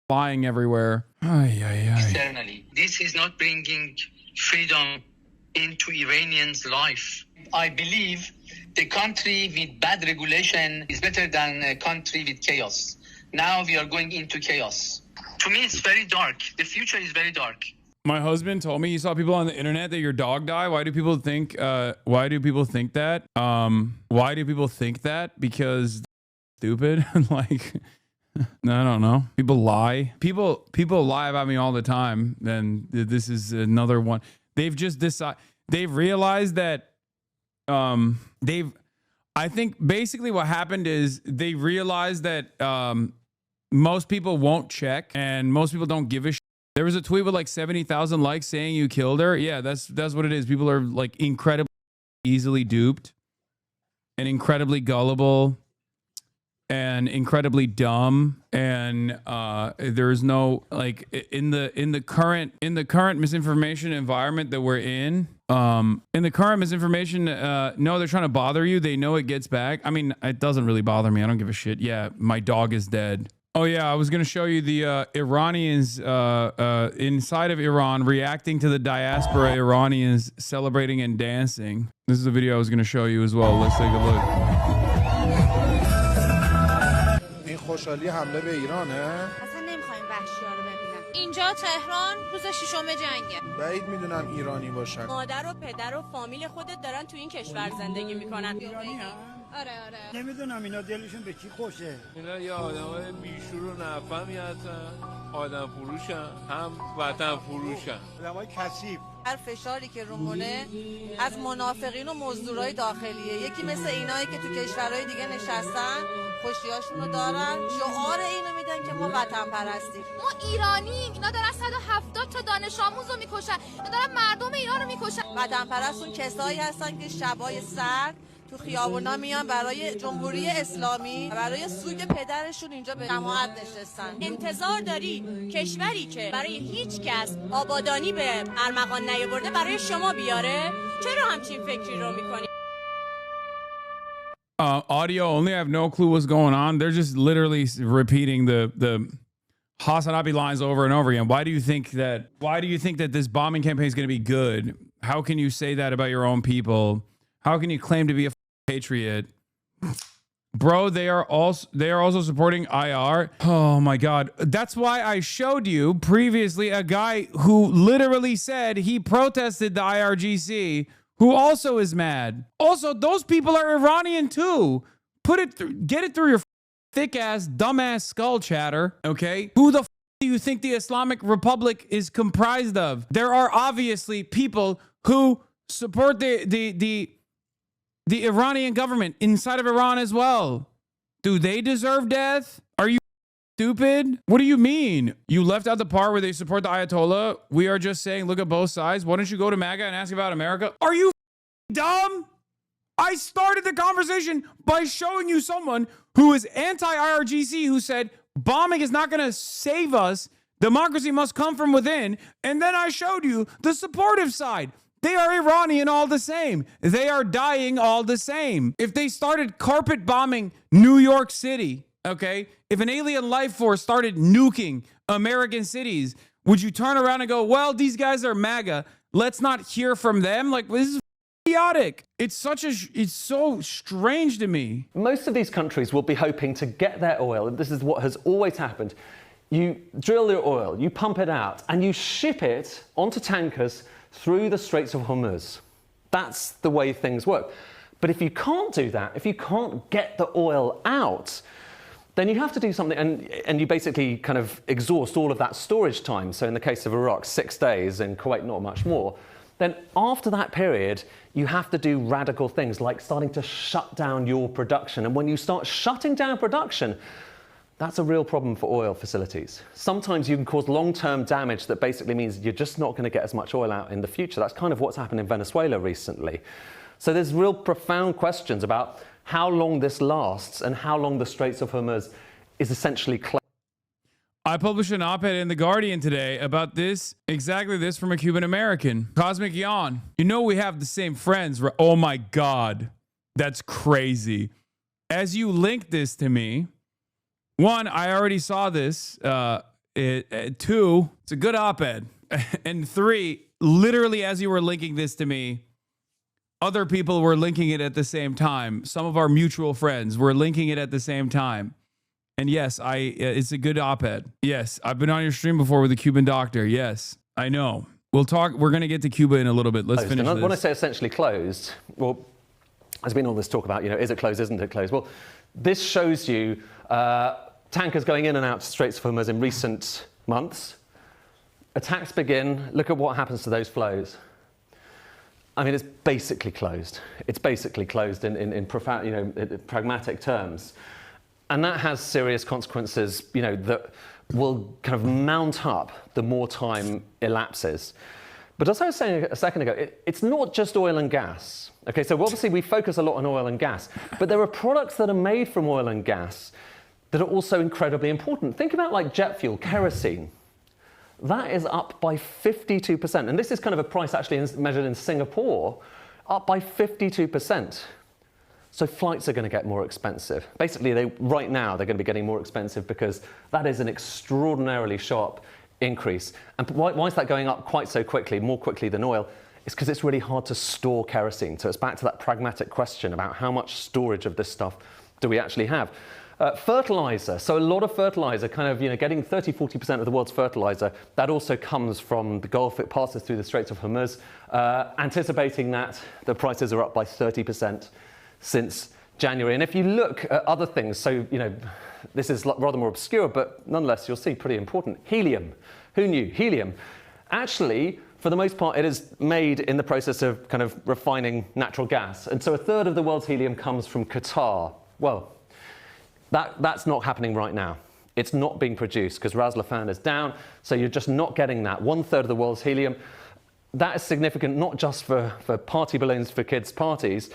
flying everywhere. Externally. This is not bringing freedom into Iranians' life. I believe the country with bad regulation is better than a country with chaos. Now we are going into chaos. To me, it's very dark. The future is very dark. My husband told me he saw people on the internet that your dog died. Why do people think that? Why do people think that? Because stupid. Like, I don't know. People lie. People lie about me all the time. And this is another one. They've just decided, they've realized that, I think basically what happened is they realized that, most people won't check and most people don't give a shit. There was a tweet with like 70,000 likes saying you killed her. Yeah, that's what it is. People are like incredibly easily duped and incredibly gullible and incredibly dumb, and there's no like in the current misinformation environment that we're in the current misinformation, no, they're trying to bother you. They know it gets back. I mean, it doesn't really bother me. I don't give a shit. Yeah, my dog is dead. Oh yeah, I was gonna show you the Iranians inside of Iran reacting to the diaspora Iranians celebrating and dancing. This is a video I was gonna show you as well. Let's take a look. خوشحالی حمله به ایرانه؟ اصلا نمیخوایم وحشی‌ها رو ببینم. اینجا تهران روز ششم جنگه. بعید میدونم ایرانی باشن. مادر و پدر و فامیل خودت دارن تو این کشور زندگی میکنن. ایرانی ها؟ آره. نمیدونم اینا دلشون به کی خوشه. اینا یه آدمای بیشور و نفهمی هستن. آدم فروشن، هم وطن فروشن. آدمای کثیف. هر فشاری که رومونه از منافقین و مزدورای داخلیه. یکی مثل اینایی که تو کشورهای دیگه نشستن، خوشیاشون رو دارن، شعار اینو میدن که ما وطن پرستیم. ما ایرانیم. اینا دارن 170 تا دانش آموز رو میکشن. اینا دارن مردم ایران رو میکشن. وطن پرستون کسایی هستن که شبای سرد تو خیابونا میان برای جمهوری اسلامی، برای سوگ پدرشون اینجا به جماعت نشستن. انتظار داری کشوری که برای هیچ کس آبادانی به ارمغان نیاورده برای شما بیاره؟ چرا همچین فکری رو میکنی؟ Audio only. I have no clue what's going on. They're just literally repeating the Hasanabi lines over and over again. Why do you think that this bombing campaign is going to be good? How can you say that about your own people? How can you claim to be a patriot? Bro, they are also supporting IR. Oh my God. That's why I showed you previously a guy who literally said he protested the IRGC, who also is mad. Also, those people are Iranian too. Get it through your thick ass, dumbass skull chatter. Okay. Who the do you think the Islamic Republic is comprised of? There are obviously people who support the Iranian government inside of Iran as well. Do they deserve death? Are you stupid? What do you mean? You left out the part where they support the Ayatollah. We are just saying, look at both sides. Why don't you go to MAGA and ask about America? Are you dumb? I started the conversation by showing you someone who is anti-IRGC who said bombing is not going to save us. Democracy must come from within. And then I showed you the supportive side. They are Iranian all the same. They are dying all the same. If they started carpet bombing New York City, okay, if an alien life force started nuking American cities, would you turn around and go, well, these guys are MAGA. Let's not hear from them? Like, this is idiotic. It's so strange to me. Most of these countries will be hoping to get their oil, and this is what has always happened. You drill your oil, you pump it out, and you ship it onto tankers through the Straits of Hormuz. That's the way things work. But if you can't do that, if you can't get the oil out, then you have to do something, and you basically kind of exhaust all of that storage time. So in the case of Iraq, 6 days, and Kuwait, not much more. Then after that period, you have to do radical things like starting to shut down your production. And when you start shutting down production, that's a real problem for oil facilities. Sometimes you can cause long-term damage that basically means you're just not going to get as much oil out in the future. That's kind of what's happened in Venezuela recently. So there's real profound questions about how long this lasts and how long the Straits of Hormuz is essentially closed. I published an op-ed in The Guardian today about this, exactly this, from a Cuban American. Cosmic Yawn. You know we have the same friends, right? Oh my God. That's crazy. As you link this to me, one, I already saw this. Two, it's a good op-ed. And three, literally as you were linking this to me, other people were linking it at the same time. Some of our mutual friends were linking it at the same time. And yes, it's a good op-ed. Yes, I've been on your stream before with a Cuban doctor. Yes, I know. We'll talk. We're going to get to Cuba in a little bit. Let's finish this. When I say essentially closed, well, there's been all this talk about, is it closed, isn't it closed? Well, this shows you tankers going in and out to Straits of Hormuz in recent months. Attacks begin. Look at what happens to those flows. I mean, it's basically closed. It's basically closed in profound, in pragmatic terms. And that has serious consequences, that will kind of mount up the more time elapses. But as I was saying a second ago, it's not just oil and gas. Okay, so obviously we focus a lot on oil and gas, but there are products that are made from oil and gas that are also incredibly important. Think about like jet fuel, kerosene. That is up by 52%. And this is kind of a price actually measured in Singapore, up by 52%. So flights are going to get more expensive. Basically, right now, they're going to be getting more expensive because that is an extraordinarily sharp increase. And why is that going up quite so quickly, more quickly than oil? It's because it's really hard to store kerosene. So it's back to that pragmatic question about how much storage of this stuff do we actually have. Fertilizer. So a lot of fertilizer, kind of, getting 30-40% of the world's fertilizer, that also comes from the Gulf. It passes through the Straits of Hormuz. Anticipating that, the prices are up by 30%. Since January. And if you look at other things, so, this is rather more obscure, but nonetheless, you'll see pretty important. Helium. Who knew? Helium. Actually, for the most part, it is made in the process of kind of refining natural gas. And so a third of the world's helium comes from Qatar. Well, that's not happening right now. It's not being produced because Ras Laffan is down. So you're just not getting that. 1/3 of the world's helium. That is significant, not just for party balloons for kids' parties.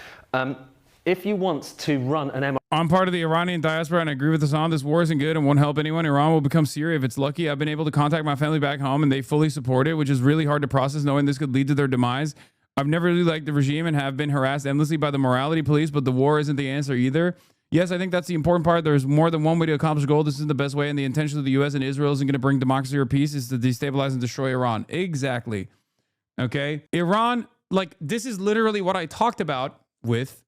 If you want to run an MRI... I'm part of the Iranian diaspora and I agree with Hassan. This war isn't good and won't help anyone. Iran will become Syria if it's lucky. I've been able to contact my family back home and they fully support it, which is really hard to process knowing this could lead to their demise. I've never really liked the regime and have been harassed endlessly by the morality police, but the war isn't the answer either. Yes, I think that's the important part. There's more than one way to accomplish a goal. This is the best way, and the intention of the U.S. and Israel isn't going to bring democracy or peace. It's to destabilize and destroy Iran. Exactly. Okay? Iran, this is literally what I talked about with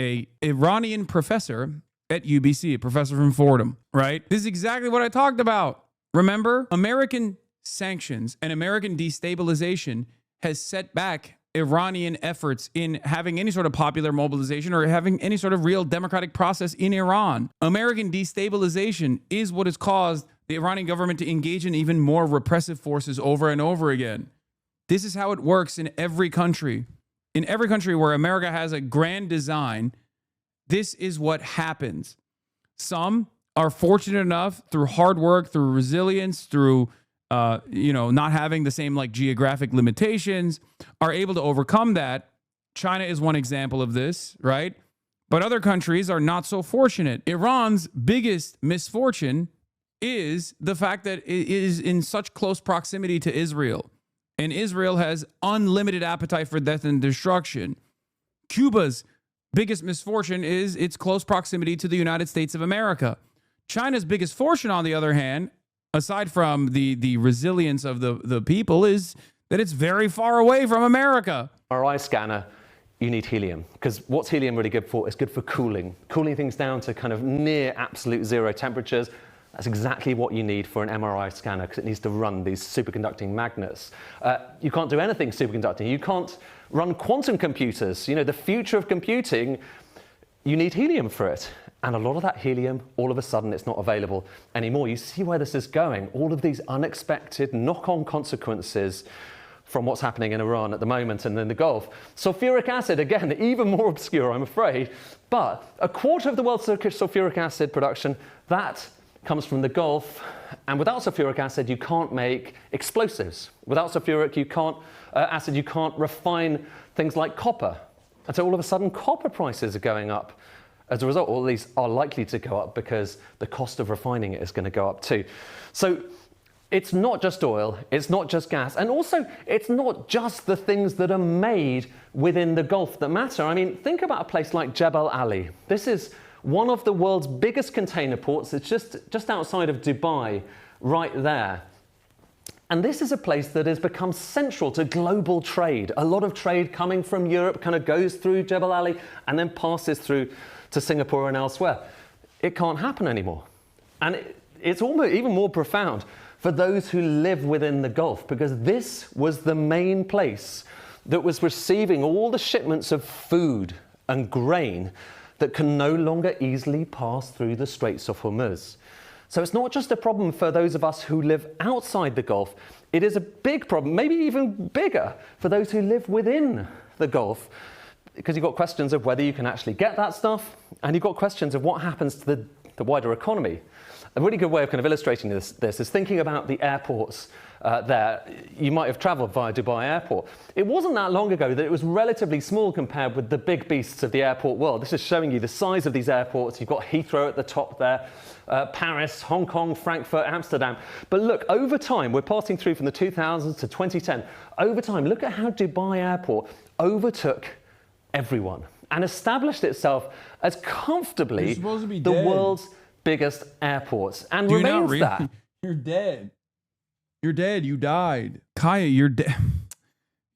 a Iranian professor at UBC, a professor from Fordham, right? This is exactly what I talked about. Remember, American sanctions and American destabilization has set back Iranian efforts in having any sort of popular mobilization or having any sort of real democratic process in Iran. American destabilization is what has caused the Iranian government to engage in even more repressive forces over and over again. This is how it works in every country. In every country where America has a grand design, this is what happens. Some are fortunate enough through hard work, through resilience, through not having the same geographic limitations, are able to overcome that. China is one example of this, right? But other countries are not so fortunate. Iran's biggest misfortune is the fact that it is in such close proximity to Israel. And Israel has unlimited appetite for death and destruction. Cuba's biggest misfortune is its close proximity to the United States of America. China's biggest fortune, on the other hand, aside from the resilience of the people, is that it's very far away from America. MRI scanner, you need helium. Because what's helium really good for? It's good for cooling things down to kind of near absolute zero temperatures. That's exactly what you need for an MRI scanner, because it needs to run these superconducting magnets. You can't do anything superconducting. You can't run quantum computers. You know, the future of computing, you need helium for it. And a lot of that helium, all of a sudden, it's not available anymore. You see where this is going. All of these unexpected knock-on consequences from what's happening in Iran at the moment and in the Gulf. Sulfuric acid, again, even more obscure, I'm afraid. But a quarter of the world's sulfuric acid production, that comes from the Gulf. And without sulfuric acid, you can't make explosives. Without sulfuric acid, you can't refine things like copper. And so all of a sudden, copper prices are going up as a result, or at least are likely to go up, because the cost of refining it is going to go up too. So it's not just oil, it's not just gas, and also it's not just the things that are made within the Gulf that matter. I mean, think about a place like Jebel Ali. This is one of the world's biggest container ports. It's just outside of Dubai, right there. And this is a place that has become central to global trade. A lot of trade coming from Europe kind of goes through Jebel Ali and then passes through to Singapore and elsewhere. It can't happen anymore. And it's almost even more profound for those who live within the Gulf, because this was the main place that was receiving all the shipments of food and grain that can no longer easily pass through the Straits of Hormuz. So it's not just a problem for those of us who live outside the Gulf, it is a big problem, maybe even bigger, for those who live within the Gulf, because you've got questions of whether you can actually get that stuff, and you've got questions of what happens to the wider economy. A really good way of kind of illustrating this is thinking about the airports there. You might have travelled via Dubai Airport. It wasn't that long ago that it was relatively small compared with the big beasts of the airport world. This is showing you the size of these airports. You've got Heathrow at the top there, Paris, Hong Kong, Frankfurt, Amsterdam. But look, over time, we're passing through from the 2000s to 2010. Over time, look at how Dubai Airport overtook everyone and established itself as comfortably the world's biggest airports, and remains that. You're dead. You're dead. You died. Kaya, you're dead.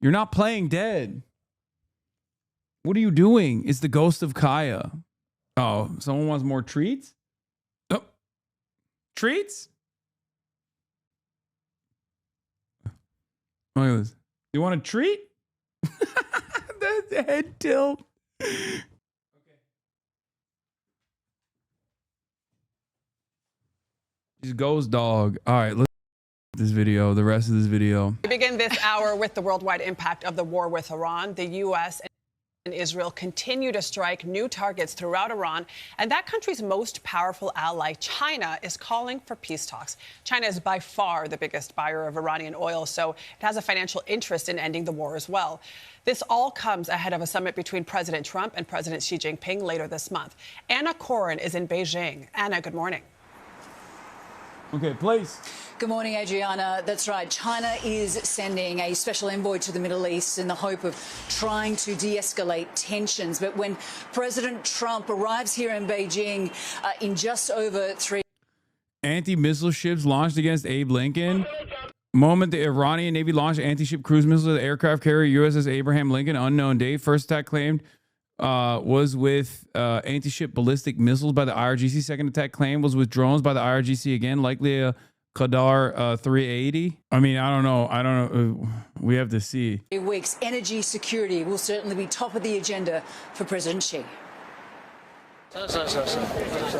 You're not playing dead. What are you doing? It's the ghost of Kaya. Oh, someone wants more treats? Oh. Treats? Look at this. You want a treat? The head tilt. Just goes dog. All right, let's this video, the rest of this video. We begin this hour with the worldwide impact of the war with Iran. The U.S. and Israel continue to strike new targets throughout Iran, and that country's most powerful ally, China, is calling for peace talks. China is by far the biggest buyer of Iranian oil, so it has a financial interest in ending the war as well. This all comes ahead of a summit between President Trump and President Xi Jinping later this month. Anna Corin is in Beijing. Anna, good morning. Okay, please. Good morning, Adriana. That's right. China is sending a special envoy to the Middle East in the hope of trying to de-escalate tensions. But when President Trump arrives here in Beijing in just over 3... Anti-missile ships launched against Abe Lincoln. Moment the Iranian Navy launched anti-ship cruise missiles at the aircraft carrier USS Abraham Lincoln. Unknown date. First attack claimed was with anti-ship ballistic missiles by the IRGC. Second attack claim was with drones by the IRGC. Again, likely a Qadar 380. I mean, I don't know. We have to see. Weeks, energy security will certainly be top of the agenda for President Xi.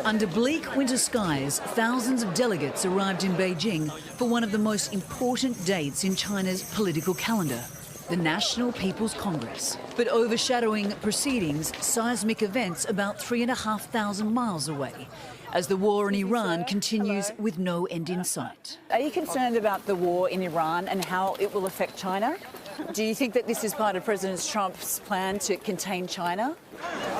Under bleak winter skies, thousands of delegates arrived in Beijing for one of the most important dates in China's political calendar, the National People's Congress. But overshadowing proceedings, seismic events about 3,500 miles away, as the war in Iran continues with no end in sight. Are you concerned about the war in Iran and how it will affect China? Do you think that this is part of President Trump's plan to contain China?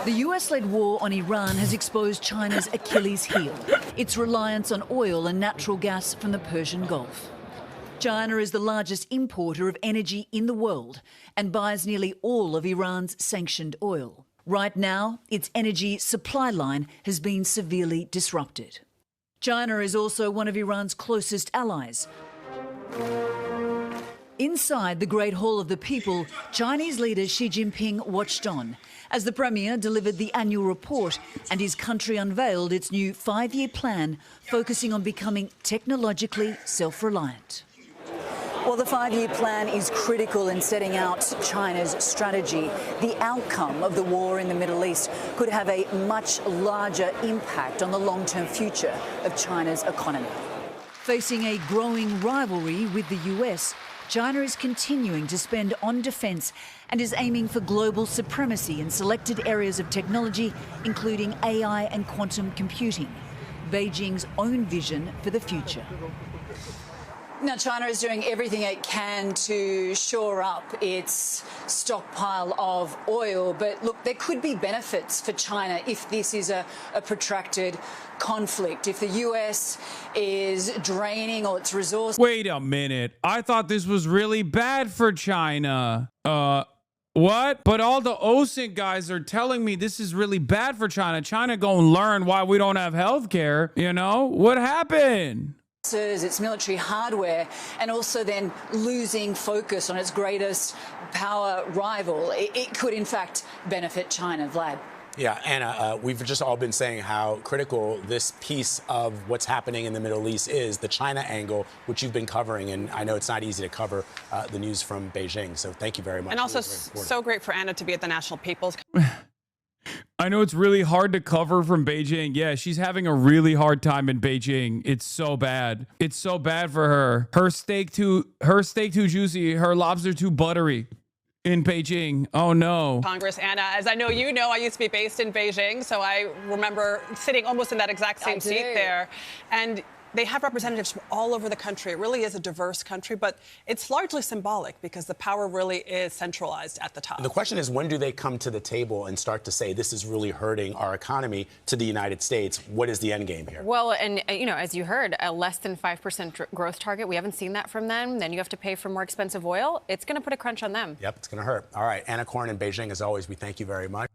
The US-led war on Iran has exposed China's Achilles heel, its reliance on oil and natural gas from the Persian Gulf. China is the largest importer of energy in the world and buys nearly all of Iran's sanctioned oil. Right now, its energy supply line has been severely disrupted. China is also one of Iran's closest allies. Inside the Great Hall of the People, Chinese leader Xi Jinping watched on as the Premier delivered the annual report and his country unveiled its new 5-year plan focusing on becoming technologically self-reliant. Well, the 5-year plan is critical in setting out China's strategy. The outcome of the war in the Middle East could have a much larger impact on the long-term future of China's economy. Facing a growing rivalry with the US, China is continuing to spend on defence and is aiming for global supremacy in selected areas of technology, including AI and quantum computing. Beijing's own vision for the future. Now, China is doing everything it can to shore up its stockpile of oil. But look, there could be benefits for China if this is a protracted conflict. If the US is draining all its resources. Wait a minute. I thought this was really bad for China. What? But all the OSINT guys are telling me this is really bad for China. China gonna learn why we don't have health care. You know? What happened? Its military hardware, and also then losing focus on its greatest power rival. It could, in fact, benefit China. Vlad. Yeah, Anna, we've just all been saying how critical this piece of what's happening in the Middle East is, the China angle, which you've been covering. And I know it's not easy to cover the news from Beijing. So thank you very much. And also so great for Anna to be at the National People's. I know it's really hard to cover from Beijing. Yeah, she's having a really hard time in Beijing. It's so bad. It's so bad for her. Her steak too juicy. Her lobster too buttery in Beijing. Oh no. Congress, Anna, as I know you know, I used to be based in Beijing, so I remember sitting almost in that exact same seat there. And they have representatives from all over the country. It really is a diverse country, but it's largely symbolic because the power really is centralized at the top. The question is, when do they come to the table and start to say this is really hurting our economy to the United States? What is the end game here? Well, and, you know, as you heard, a less than 5% growth target. We haven't seen that from them. Then you have to pay for more expensive oil. It's going to put a crunch on them. Yep, it's going to hurt. All right, Anna Korn in Beijing, as always, we thank you very much.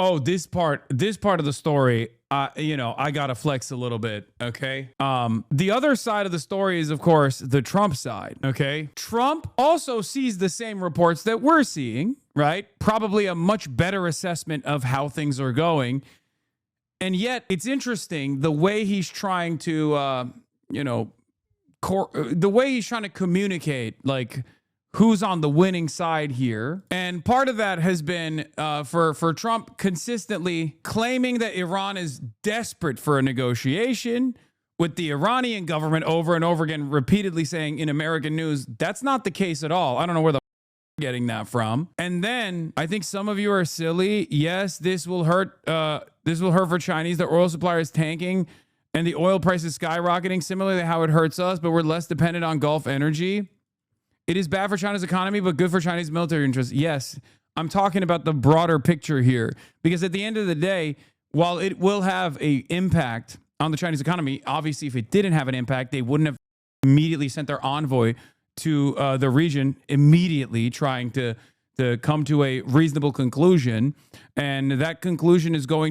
Oh, this part of the story, you know, I gotta flex a little bit, okay? The other side of the story is, of course, the Trump side, okay? Trump also sees the same reports that we're seeing, right? Probably a much better assessment of how things are going. And yet, it's interesting the way he's trying to, you know, the way he's trying to communicate, like, who's on the winning side here. And part of that has been for Trump consistently claiming that Iran is desperate for a negotiation, with the Iranian government over and over again repeatedly saying in American news, that's not the case at all. I don't know where the getting that from. And then I think some of you are silly. Yes, this will hurt. This will hurt for Chinese. The oil supply is tanking and the oil price is skyrocketing, similarly to how it hurts us, but we're less dependent on Gulf energy. It is bad for China's economy, but good for Chinese military interests. Yes, I'm talking about the broader picture here, because at the end of the day, while it will have an impact on the Chinese economy, obviously, if it didn't have an impact, they wouldn't have immediately sent their envoy to the region, immediately trying to come to a reasonable conclusion. And that conclusion is most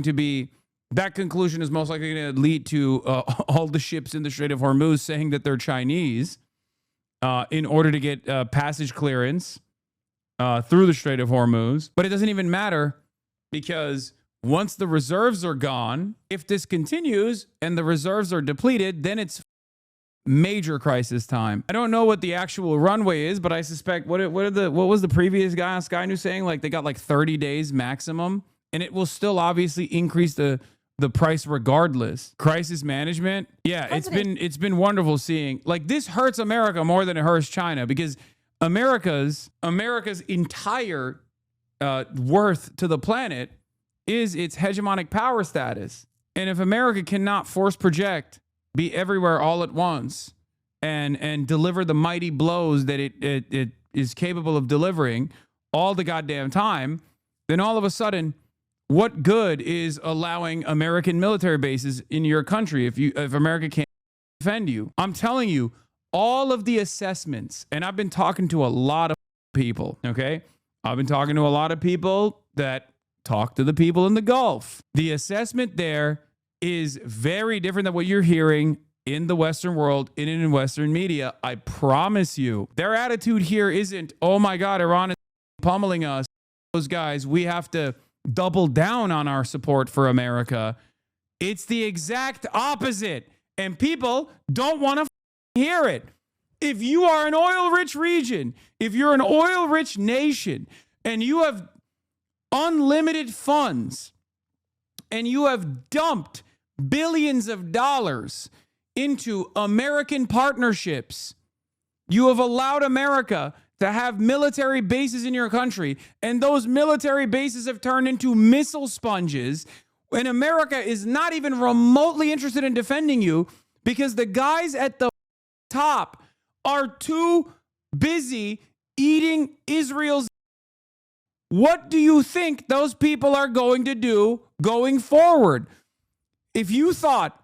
likely going to lead to all the ships in the Strait of Hormuz saying that they're Chinese. In order to get passage clearance through the Strait of Hormuz. But it doesn't even matter, because once the reserves are gone, if this continues and the reserves are depleted, then it's major crisis time. I don't know what the actual runway is, but I suspect what was the previous guy on Sky News saying? Like they got like 30 days maximum, and it will still obviously increase the price regardless. Crisis management. Yeah, it's been wonderful seeing, like, this hurts America more than it hurts China, because America's entire worth to the planet is its hegemonic power status. And if America cannot force project, be everywhere all at once, and deliver the mighty blows that it is capable of delivering all the goddamn time, then all of a sudden, what good is allowing American military bases in your country if America can't defend you? I'm telling you, all of the assessments, and I've been talking to a lot of people, okay? I've been talking to a lot of people that talk to the people in the Gulf. The assessment there is very different than what you're hearing in the Western world, in Western media. I promise you. Their attitude here isn't, oh my God, Iran is pummeling us. Those guys, we have to double down on our support for America. It's the exact opposite. And people don't want to hear it. If you are an oil-rich region, if you're an oil-rich nation, and you have unlimited funds, and you have dumped billions of dollars into American partnerships, you have allowed America to have military bases in your country, and those military bases have turned into missile sponges, and America is not even remotely interested in defending you because the guys at the top are too busy eating Israel's. What do you think those people are going to do going forward? If you thought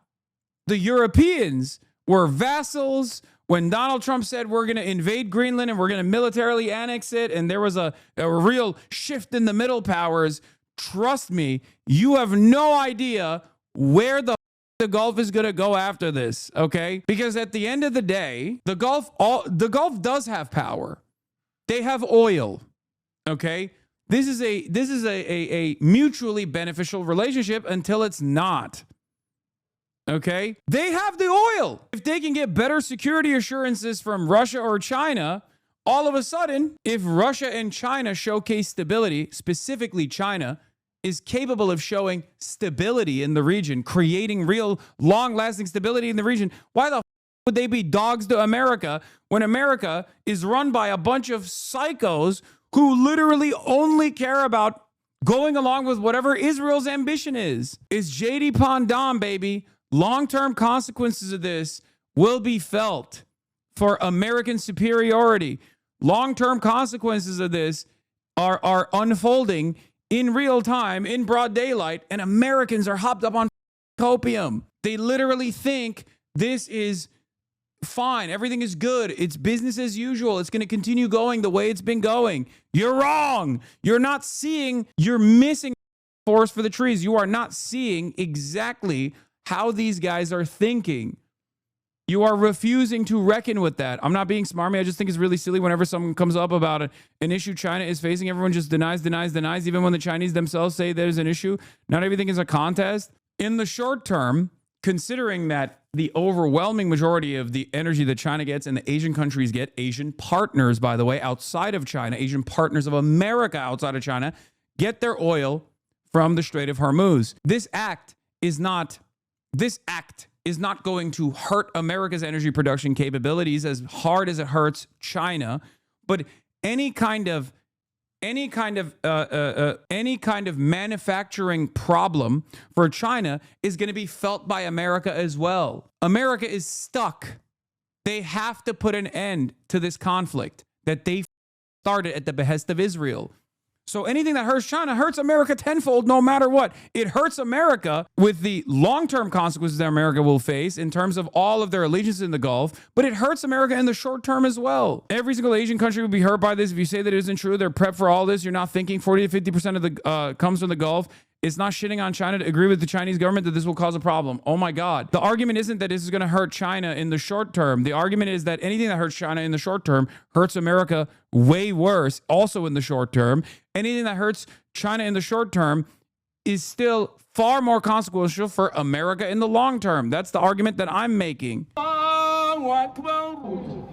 the Europeans were vassals when Donald Trump said we're going to invade Greenland and we're going to militarily annex it, and there was a real shift in the middle powers, trust me, you have no idea where the Gulf is going to go after this, okay? Because at the end of the day, the Gulf does have power. They have oil, okay? This is a mutually beneficial relationship until it's not. Okay? They have the oil. If they can get better security assurances from Russia or China, all of a sudden, if Russia and China showcase stability, specifically China is capable of showing stability in the region, creating real long-lasting stability in the region, why the would they be dogs to America when America is run by a bunch of psychos who literally only care about going along with whatever Israel's ambition is? It's JD Pandam, baby. Long-term consequences of this will be felt for American superiority. Long-term consequences of this are unfolding in real time, in broad daylight, and Americans are hopped up on copium. They literally think this is fine. Everything is good. It's business as usual. It's going to continue going the way it's been going. You're wrong. You're not seeing, you're missing forest for the trees. You are not seeing exactly how these guys are thinking. You are refusing to reckon with that. I'm not being smarmy. I just think it's really silly whenever someone comes up about an issue China is facing. Everyone just denies, even when the Chinese themselves say there's an issue. Not everything is a contest. In the short term, considering that the overwhelming majority of the energy that China gets and the Asian countries get, Asian partners, by the way, outside of China, Asian partners of America outside of China, get their oil from the Strait of Hormuz. This act is not going to hurt America's energy production capabilities as hard as it hurts China, but any kind of manufacturing problem for China is going to be felt by America as well. America is stuck. They have to put an end to this conflict that they started at the behest of Israel. So anything that hurts China hurts America tenfold, no matter what. It hurts America with the long-term consequences that America will face in terms of all of their allegiance in the Gulf, but it hurts America in the short term as well. Every single Asian country will be hurt by this. If you say that it isn't true, they're prepped for all this. You're not thinking 40 to 50% of the comes from the Gulf. It's not shitting on China to agree with the Chinese government that this will cause a problem. Oh my God. The argument isn't that this is going to hurt China in the short term. The argument is that anything that hurts China in the short term hurts America way worse, also in the short term. Anything that hurts China in the short term is still far more consequential for America in the long term. That's the argument that I'm making.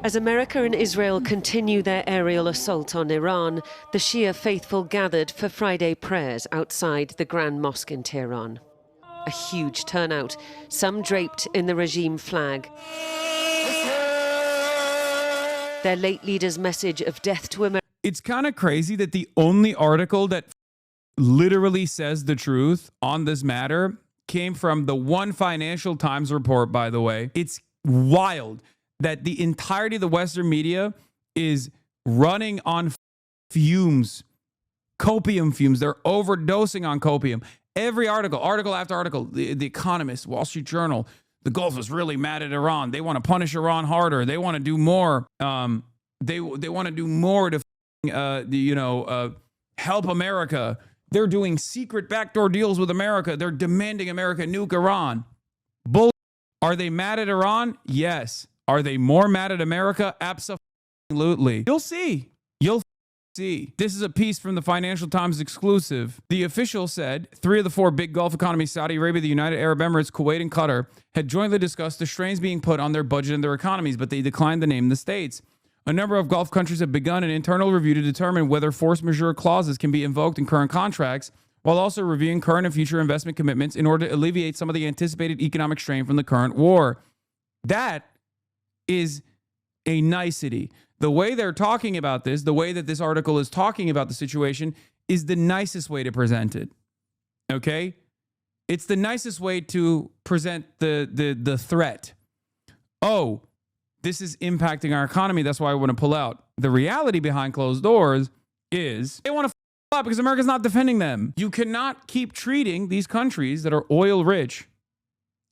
As America and Israel continue their aerial assault on Iran, the Shia faithful gathered for Friday prayers outside the Grand Mosque in Tehran. A huge turnout, some draped in the regime flag. Their late leader's message of death to America. It's kind of crazy that the only article that literally says the truth on this matter came from the one Financial Times report, by the way. It's wild that the entirety of the Western media is running on fumes, copium fumes. They're overdosing on copium. Every article after article, the Economist, Wall Street Journal, the Gulf is really mad at Iran. They want to punish Iran harder. They want to do more. They want to do more to help America. They're doing secret backdoor deals with America. They're demanding America nuke Iran. Bull. Are they mad at Iran? Yes. Are they more mad at America? Absolutely. You'll see. You'll see. This is a piece from the Financial Times exclusive. The official said 3 of the 4 big Gulf economies, Saudi Arabia, the United Arab Emirates, Kuwait, and Qatar, had jointly discussed the strains being put on their budget and their economies, but they declined to name the states. A number of Gulf countries have begun an internal review to determine whether force majeure clauses can be invoked in current contracts, while also reviewing current and future investment commitments in order to alleviate some of the anticipated economic strain from the current war. That is a nicety. The way they're talking about this, the way that this article is talking about the situation, is the nicest way to present it. Okay? It's the nicest way to present the threat. Oh, this is impacting our economy. That's why I want to pull out. The reality behind closed doors is they want to up because America's not defending them. You cannot keep treating these countries that are oil rich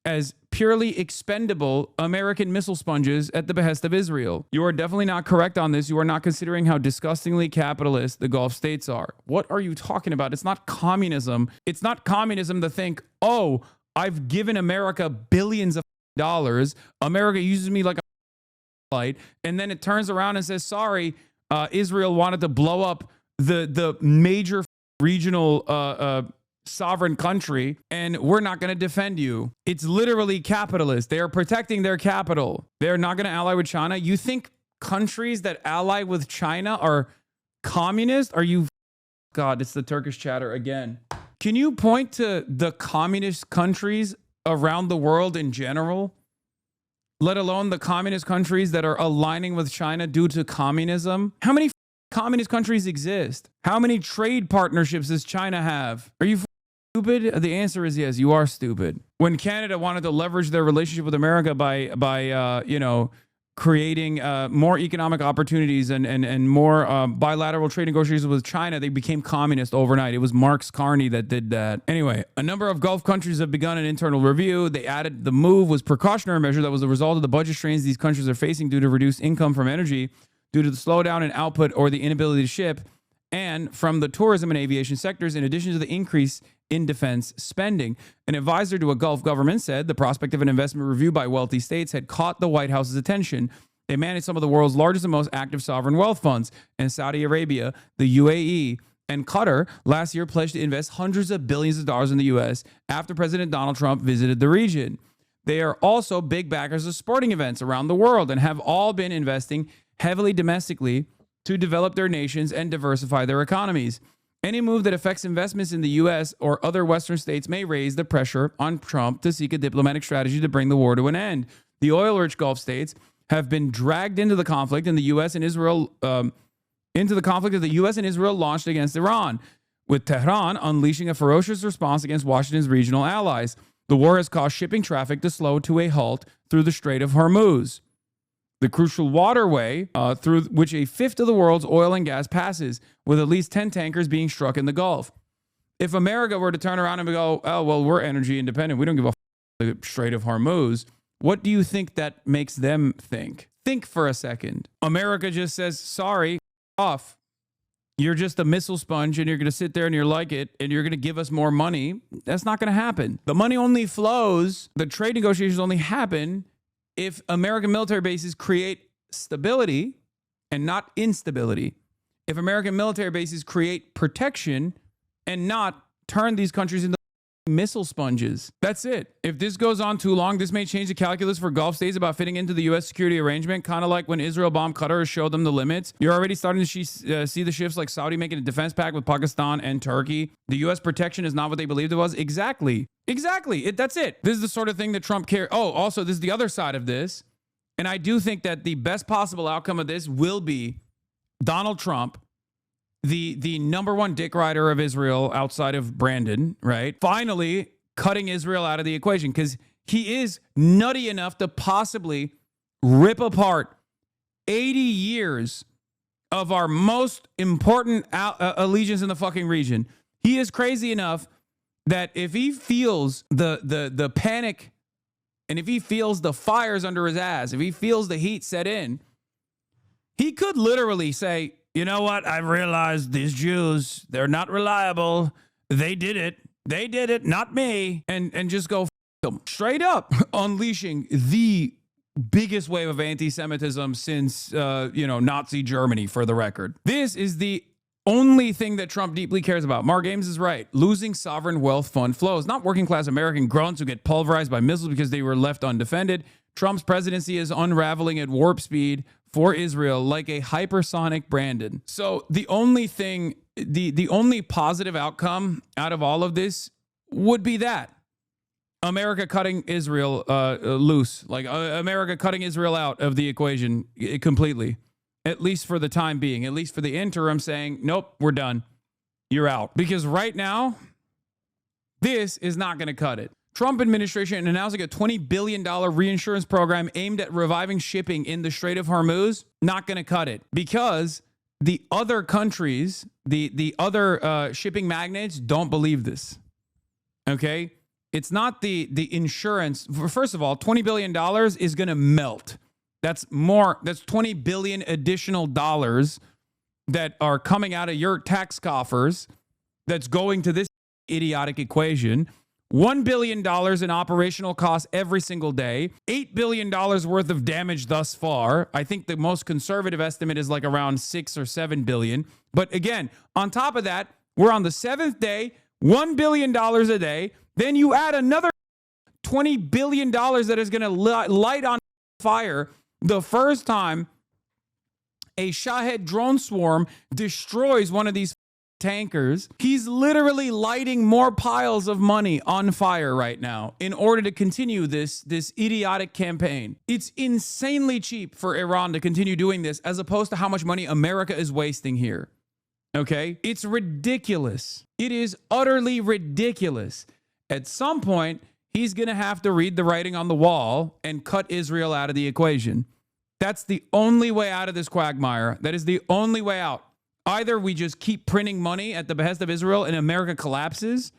as purely expendable American missile sponges at the behest of Israel. You are definitely not correct on this. You are not considering how disgustingly capitalist the Gulf states are. What are you talking about? It's not communism. It's not communism to think, oh, I've given America billions of dollars. America uses me like a light, and then it turns around and says, sorry, Israel wanted to blow up the major regional sovereign country, and we're not going to defend you. It's literally capitalist. They are protecting their capital. They're not going to ally with China. You think countries that ally with China are communist? Are you... God, it's the Turkish chatter again. Can you point to the communist countries around the world in general, let alone the communist countries that are aligning with China due to communism? How many communist countries exist? How many trade partnerships does China have? Are you stupid? The answer is yes, you are stupid. When Canada wanted to leverage their relationship with America by creating more economic opportunities and more bilateral trade negotiations with China, they became communist overnight. It was Marx Carney that did that. Anyway, a number of Gulf countries have begun an internal review. They added the move was precautionary measure that was the result of the budget strains these countries are facing due to reduced income from energy, due to the slowdown in output or the inability to ship, and from the tourism and aviation sectors, in addition to the increase in defense spending. An advisor to a Gulf government said the prospect of an investment review by wealthy states had caught the White House's attention. They manage some of the world's largest and most active sovereign wealth funds, and Saudi Arabia, the UAE, and Qatar last year pledged to invest hundreds of billions of dollars in the U.S. after President Donald Trump visited the region. They are also big backers of sporting events around the world and have all been investing heavily domestically to develop their nations and diversify their economies. Any move that affects investments in the U.S. or other Western states may raise the pressure on Trump to seek a diplomatic strategy to bring the war to an end. The oil-rich Gulf states have been dragged into the conflict in the U.S. and Israel, into the conflict that the U.S. and Israel launched against Iran, with Tehran unleashing a ferocious response against Washington's regional allies. The war has caused shipping traffic to slow to a halt through the Strait of Hormuz, the crucial waterway through which a fifth of the world's oil and gas passes, with at least 10 tankers being struck in the Gulf. If America were to turn around and go, oh, well, we're energy independent, we don't give a the Strait of Hormuz, what do you think that makes them think? Think for a second. America just says, sorry, off. You're just a missile sponge and you're going to sit there and you're like it and you're going to give us more money. That's not going to happen. The money only flows, the trade negotiations only happen if American military bases create stability and not instability. If American military bases create protection and not turn these countries into missile sponges. That's it. If this goes on too long, this may change the calculus for Gulf states about fitting into the U.S. security arrangement, kind of like when Israel bombed Qatar, showed them the limits. You're already starting to see the shifts, like Saudi making a defense pact with Pakistan and Turkey. The U.S. protection is not what they believed it was. Exactly. That's it. This is the sort of thing that Trump cares. Oh, also, this is the other side of this. And I do think that the best possible outcome of this will be Donald Trump, the number one dick rider of Israel outside of Brandon, right? Finally cutting Israel out of the equation, because he is nutty enough to possibly rip apart 80 years of our most important allegiance in the fucking region. He is crazy enough that if he feels the panic and if he feels the fires under his ass, if he feels the heat set in, he could literally say, you know what? I've realized these Jews, they're not reliable. They did it, not me. And just go them straight up, unleashing the biggest wave of anti-Semitism since, Nazi Germany, for the record. This is the only thing that Trump deeply cares about. Mark Ames is right. Losing sovereign wealth fund flows, not working class American grunts who get pulverized by missiles because they were left undefended. Trump's presidency is unraveling at warp speed for Israel like a hypersonic Brandon. So the only thing, the only positive outcome out of all of this would be that America cutting Israel loose, like America cutting Israel out of the equation completely, at least for the time being, at least for the interim, saying, nope, we're done. You're out. Because right now, this is not going to cut it. Trump administration announcing a $20 billion reinsurance program aimed at reviving shipping in the Strait of Hormuz, not going to cut it because the other countries, the other shipping magnates don't believe this. Okay? It's not the insurance. First of all, $20 billion is going to melt. That's 20 billion additional dollars that are coming out of your tax coffers that's going to this idiotic equation. $1 billion in operational costs every single day. $8 billion worth of damage thus far. I think the most conservative estimate is like around 6 or 7 billion. But again, on top of that, we're on the 7th day, $1 billion a day. Then you add another $20 billion that is going to light on fire the first time a Shahed drone swarm destroys one of these tankers. He's literally lighting more piles of money on fire right now in order to continue this idiotic campaign. It's insanely cheap for Iran to continue doing this as opposed to how much money America is wasting here. Okay? It's ridiculous. It is utterly ridiculous. At some point, he's going to have to read the writing on the wall and cut Israel out of the equation. That's the only way out of this quagmire. That is the only way out. Either we just keep printing money at the behest of Israel and America collapses,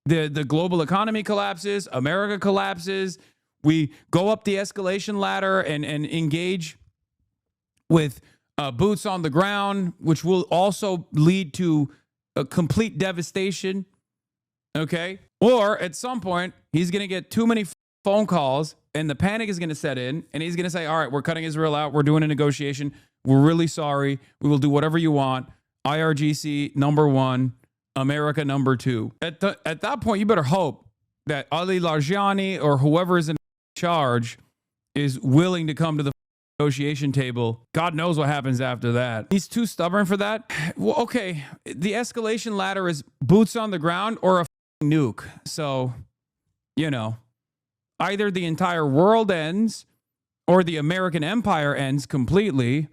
the global economy collapses, America collapses, we go up the escalation ladder and engage with boots on the ground, which will also lead to a complete devastation. Okay? Or at some point, he's going to get too many phone calls and the panic is going to set in and he's going to say, all right, we're cutting Israel out. We're doing a negotiation. We're really sorry. We will do whatever you want. IRGC number 1, America number 2. At that point, you better hope that Ali Larijani or whoever is in charge is willing to come to the negotiation table. God knows what happens after that. He's too stubborn for that. Well, okay, the escalation ladder is boots on the ground or a nuke. So, either the entire world ends or the American empire ends completely,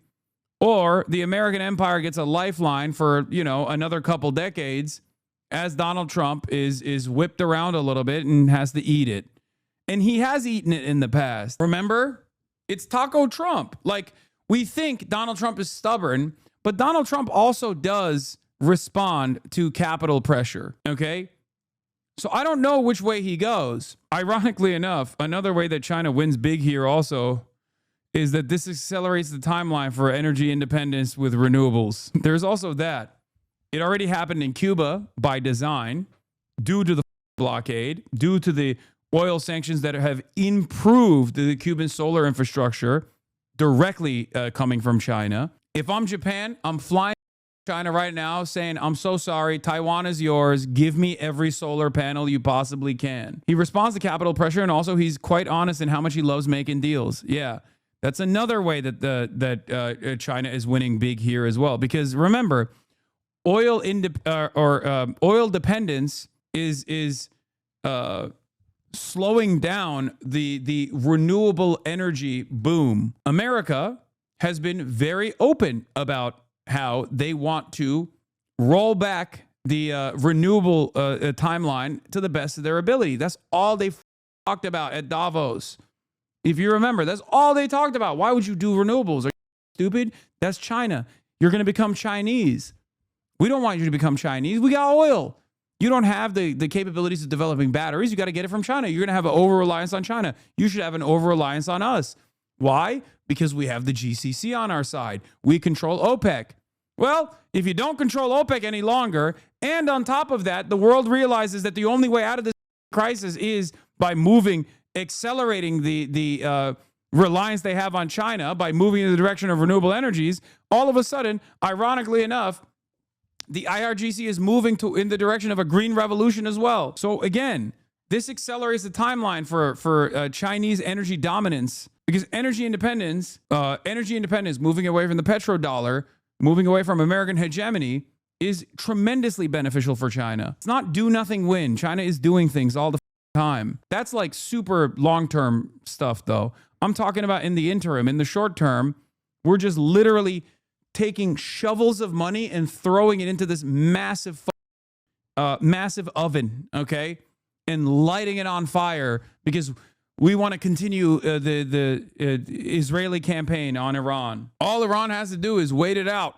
or the American empire gets a lifeline for, another couple decades as Donald Trump is whipped around a little bit and has to eat it. And he has eaten it in the past. Remember? It's Taco Trump. Like, we think Donald Trump is stubborn, but Donald Trump also does respond to capital pressure, okay? So I don't know which way he goes. Ironically enough, another way that China wins big here also is that this accelerates the timeline for energy independence with renewables. There's also that. It already happened in Cuba by design, due to the blockade, due to the oil sanctions that have improved the Cuban solar infrastructure directly coming from China. If I'm Japan, I'm flying to China right now saying, I'm so sorry, Taiwan is yours. Give me every solar panel you possibly can. He responds to capital pressure, and also he's quite honest in how much he loves making deals. Yeah. That's another way that China is winning big here as well. Because remember, oil dependence is slowing down the renewable energy boom. America has been very open about how they want to roll back the renewable timeline to the best of their ability. That's all they talked about at Davos. If you remember, that's all they talked about. Why would you do renewables? Are you stupid? That's China. You're going to become Chinese. We don't want you to become Chinese. We got oil. You don't have the capabilities of developing batteries. You got to get it from China. You're going to have an over-reliance on China. You should have an over-reliance on us. Why? Because we have the GCC on our side. We control OPEC. Well, if you don't control OPEC any longer, and on top of that, the world realizes that the only way out of this crisis is by accelerating the reliance they have on China, by moving in the direction of renewable energies, all of a sudden, ironically enough, the IRGC is moving in the direction of a green revolution as well. So again, this accelerates the timeline for Chinese energy dominance, because energy independence, moving away from the petrodollar, moving away from American hegemony, is tremendously beneficial for China. It's not do nothing win. China is doing things all the time. That's like super long-term stuff, though. I'm talking about in the interim. In the short term, we're just literally taking shovels of money and throwing it into this massive oven, okay? And lighting it on fire because we want to continue the Israeli campaign on Iran. All Iran has to do is wait it out.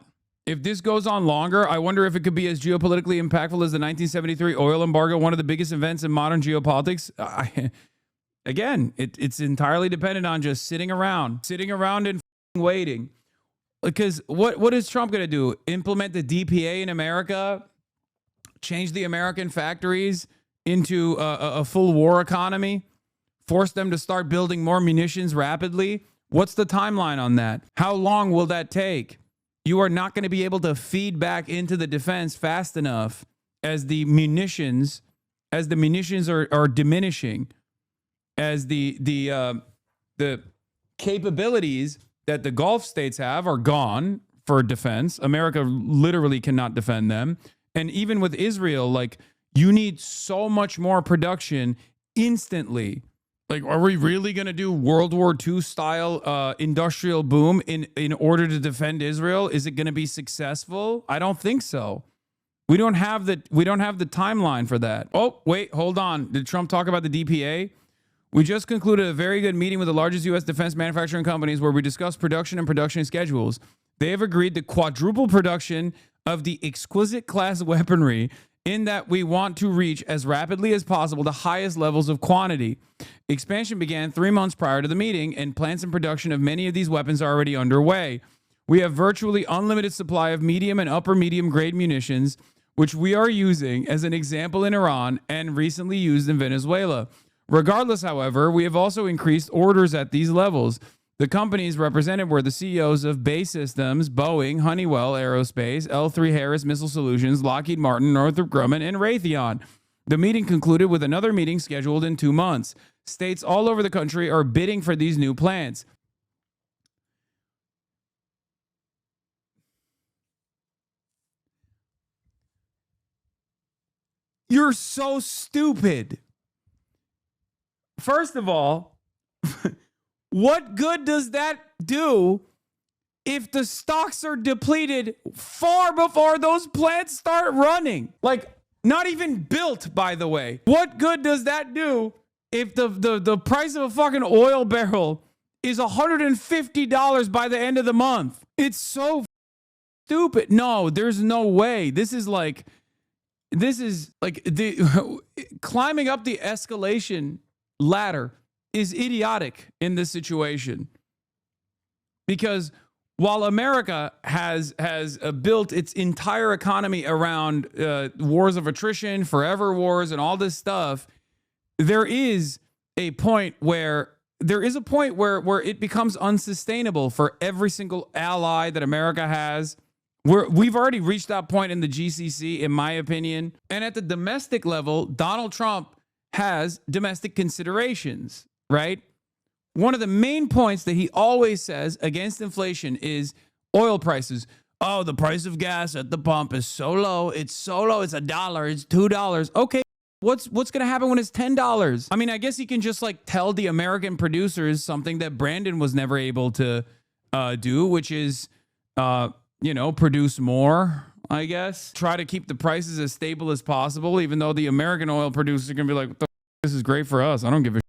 If this goes on longer, I wonder if it could be as geopolitically impactful as the 1973 oil embargo, one of the biggest events in modern geopolitics. Again, it's entirely dependent on just sitting around and waiting. Because what is Trump going to do? Implement the DPA in America? Change the American factories into a full war economy? Force them to start building more munitions rapidly? What's the timeline on that? How long will that take? You are not going to be able to feed back into the defense fast enough as the munitions are diminishing, as the capabilities that the Gulf states have are gone for defense. America literally cannot defend them. And even with Israel, like, you need so much more production instantly. Like, are we really going to do World War II style industrial boom in order to defend Israel? Is it going to be successful? I don't think so. We don't have the timeline for that. Oh, wait, hold on. Did Trump talk about the DPA? We just concluded a very good meeting with the largest U.S. defense manufacturing companies where we discussed production and production schedules. They have agreed to quadruple production of the exquisite class weaponry, in that we want to reach as rapidly as possible the highest levels of quantity. Expansion began 3 months prior to the meeting, and plants and production of many of these weapons are already underway. We have virtually unlimited supply of medium and upper medium grade munitions, which we are using as an example in Iran and recently used in Venezuela. Regardless, however, we have also increased orders at these levels. The companies represented were the CEOs of BAE Systems, Boeing, Honeywell Aerospace, L3 Harris Missile Solutions, Lockheed Martin, Northrop Grumman, and Raytheon. The meeting concluded with another meeting scheduled in 2 months. States all over the country are bidding for these new plants. You're so stupid. First of all, what good does that do if the stocks are depleted far before those plants start running? Like, not even built, by the way. What good does that do if the price of a fucking oil barrel is $150 by the end of the month? It's so stupid. No, there's no way. This is like the climbing up the escalation ladder is idiotic in this situation, because while America has built its entire economy around wars of attrition, forever wars, and all this stuff, there is a point where it becomes unsustainable for every single ally that America has. We've already reached that point in the GCC, in my opinion. And at the domestic level, Donald Trump has domestic considerations, right? One of the main points that he always says against inflation is oil prices. Oh, the price of gas at the pump is so low. It's so low. It's $1. It's $2. Okay, what's going to happen when it's $10? I mean, I guess he can just like tell the American producers something that Brandon was never able to do, which is, produce more, I guess. Try to keep the prices as stable as possible, even though the American oil producers are going to be like, this is great for us. I don't give a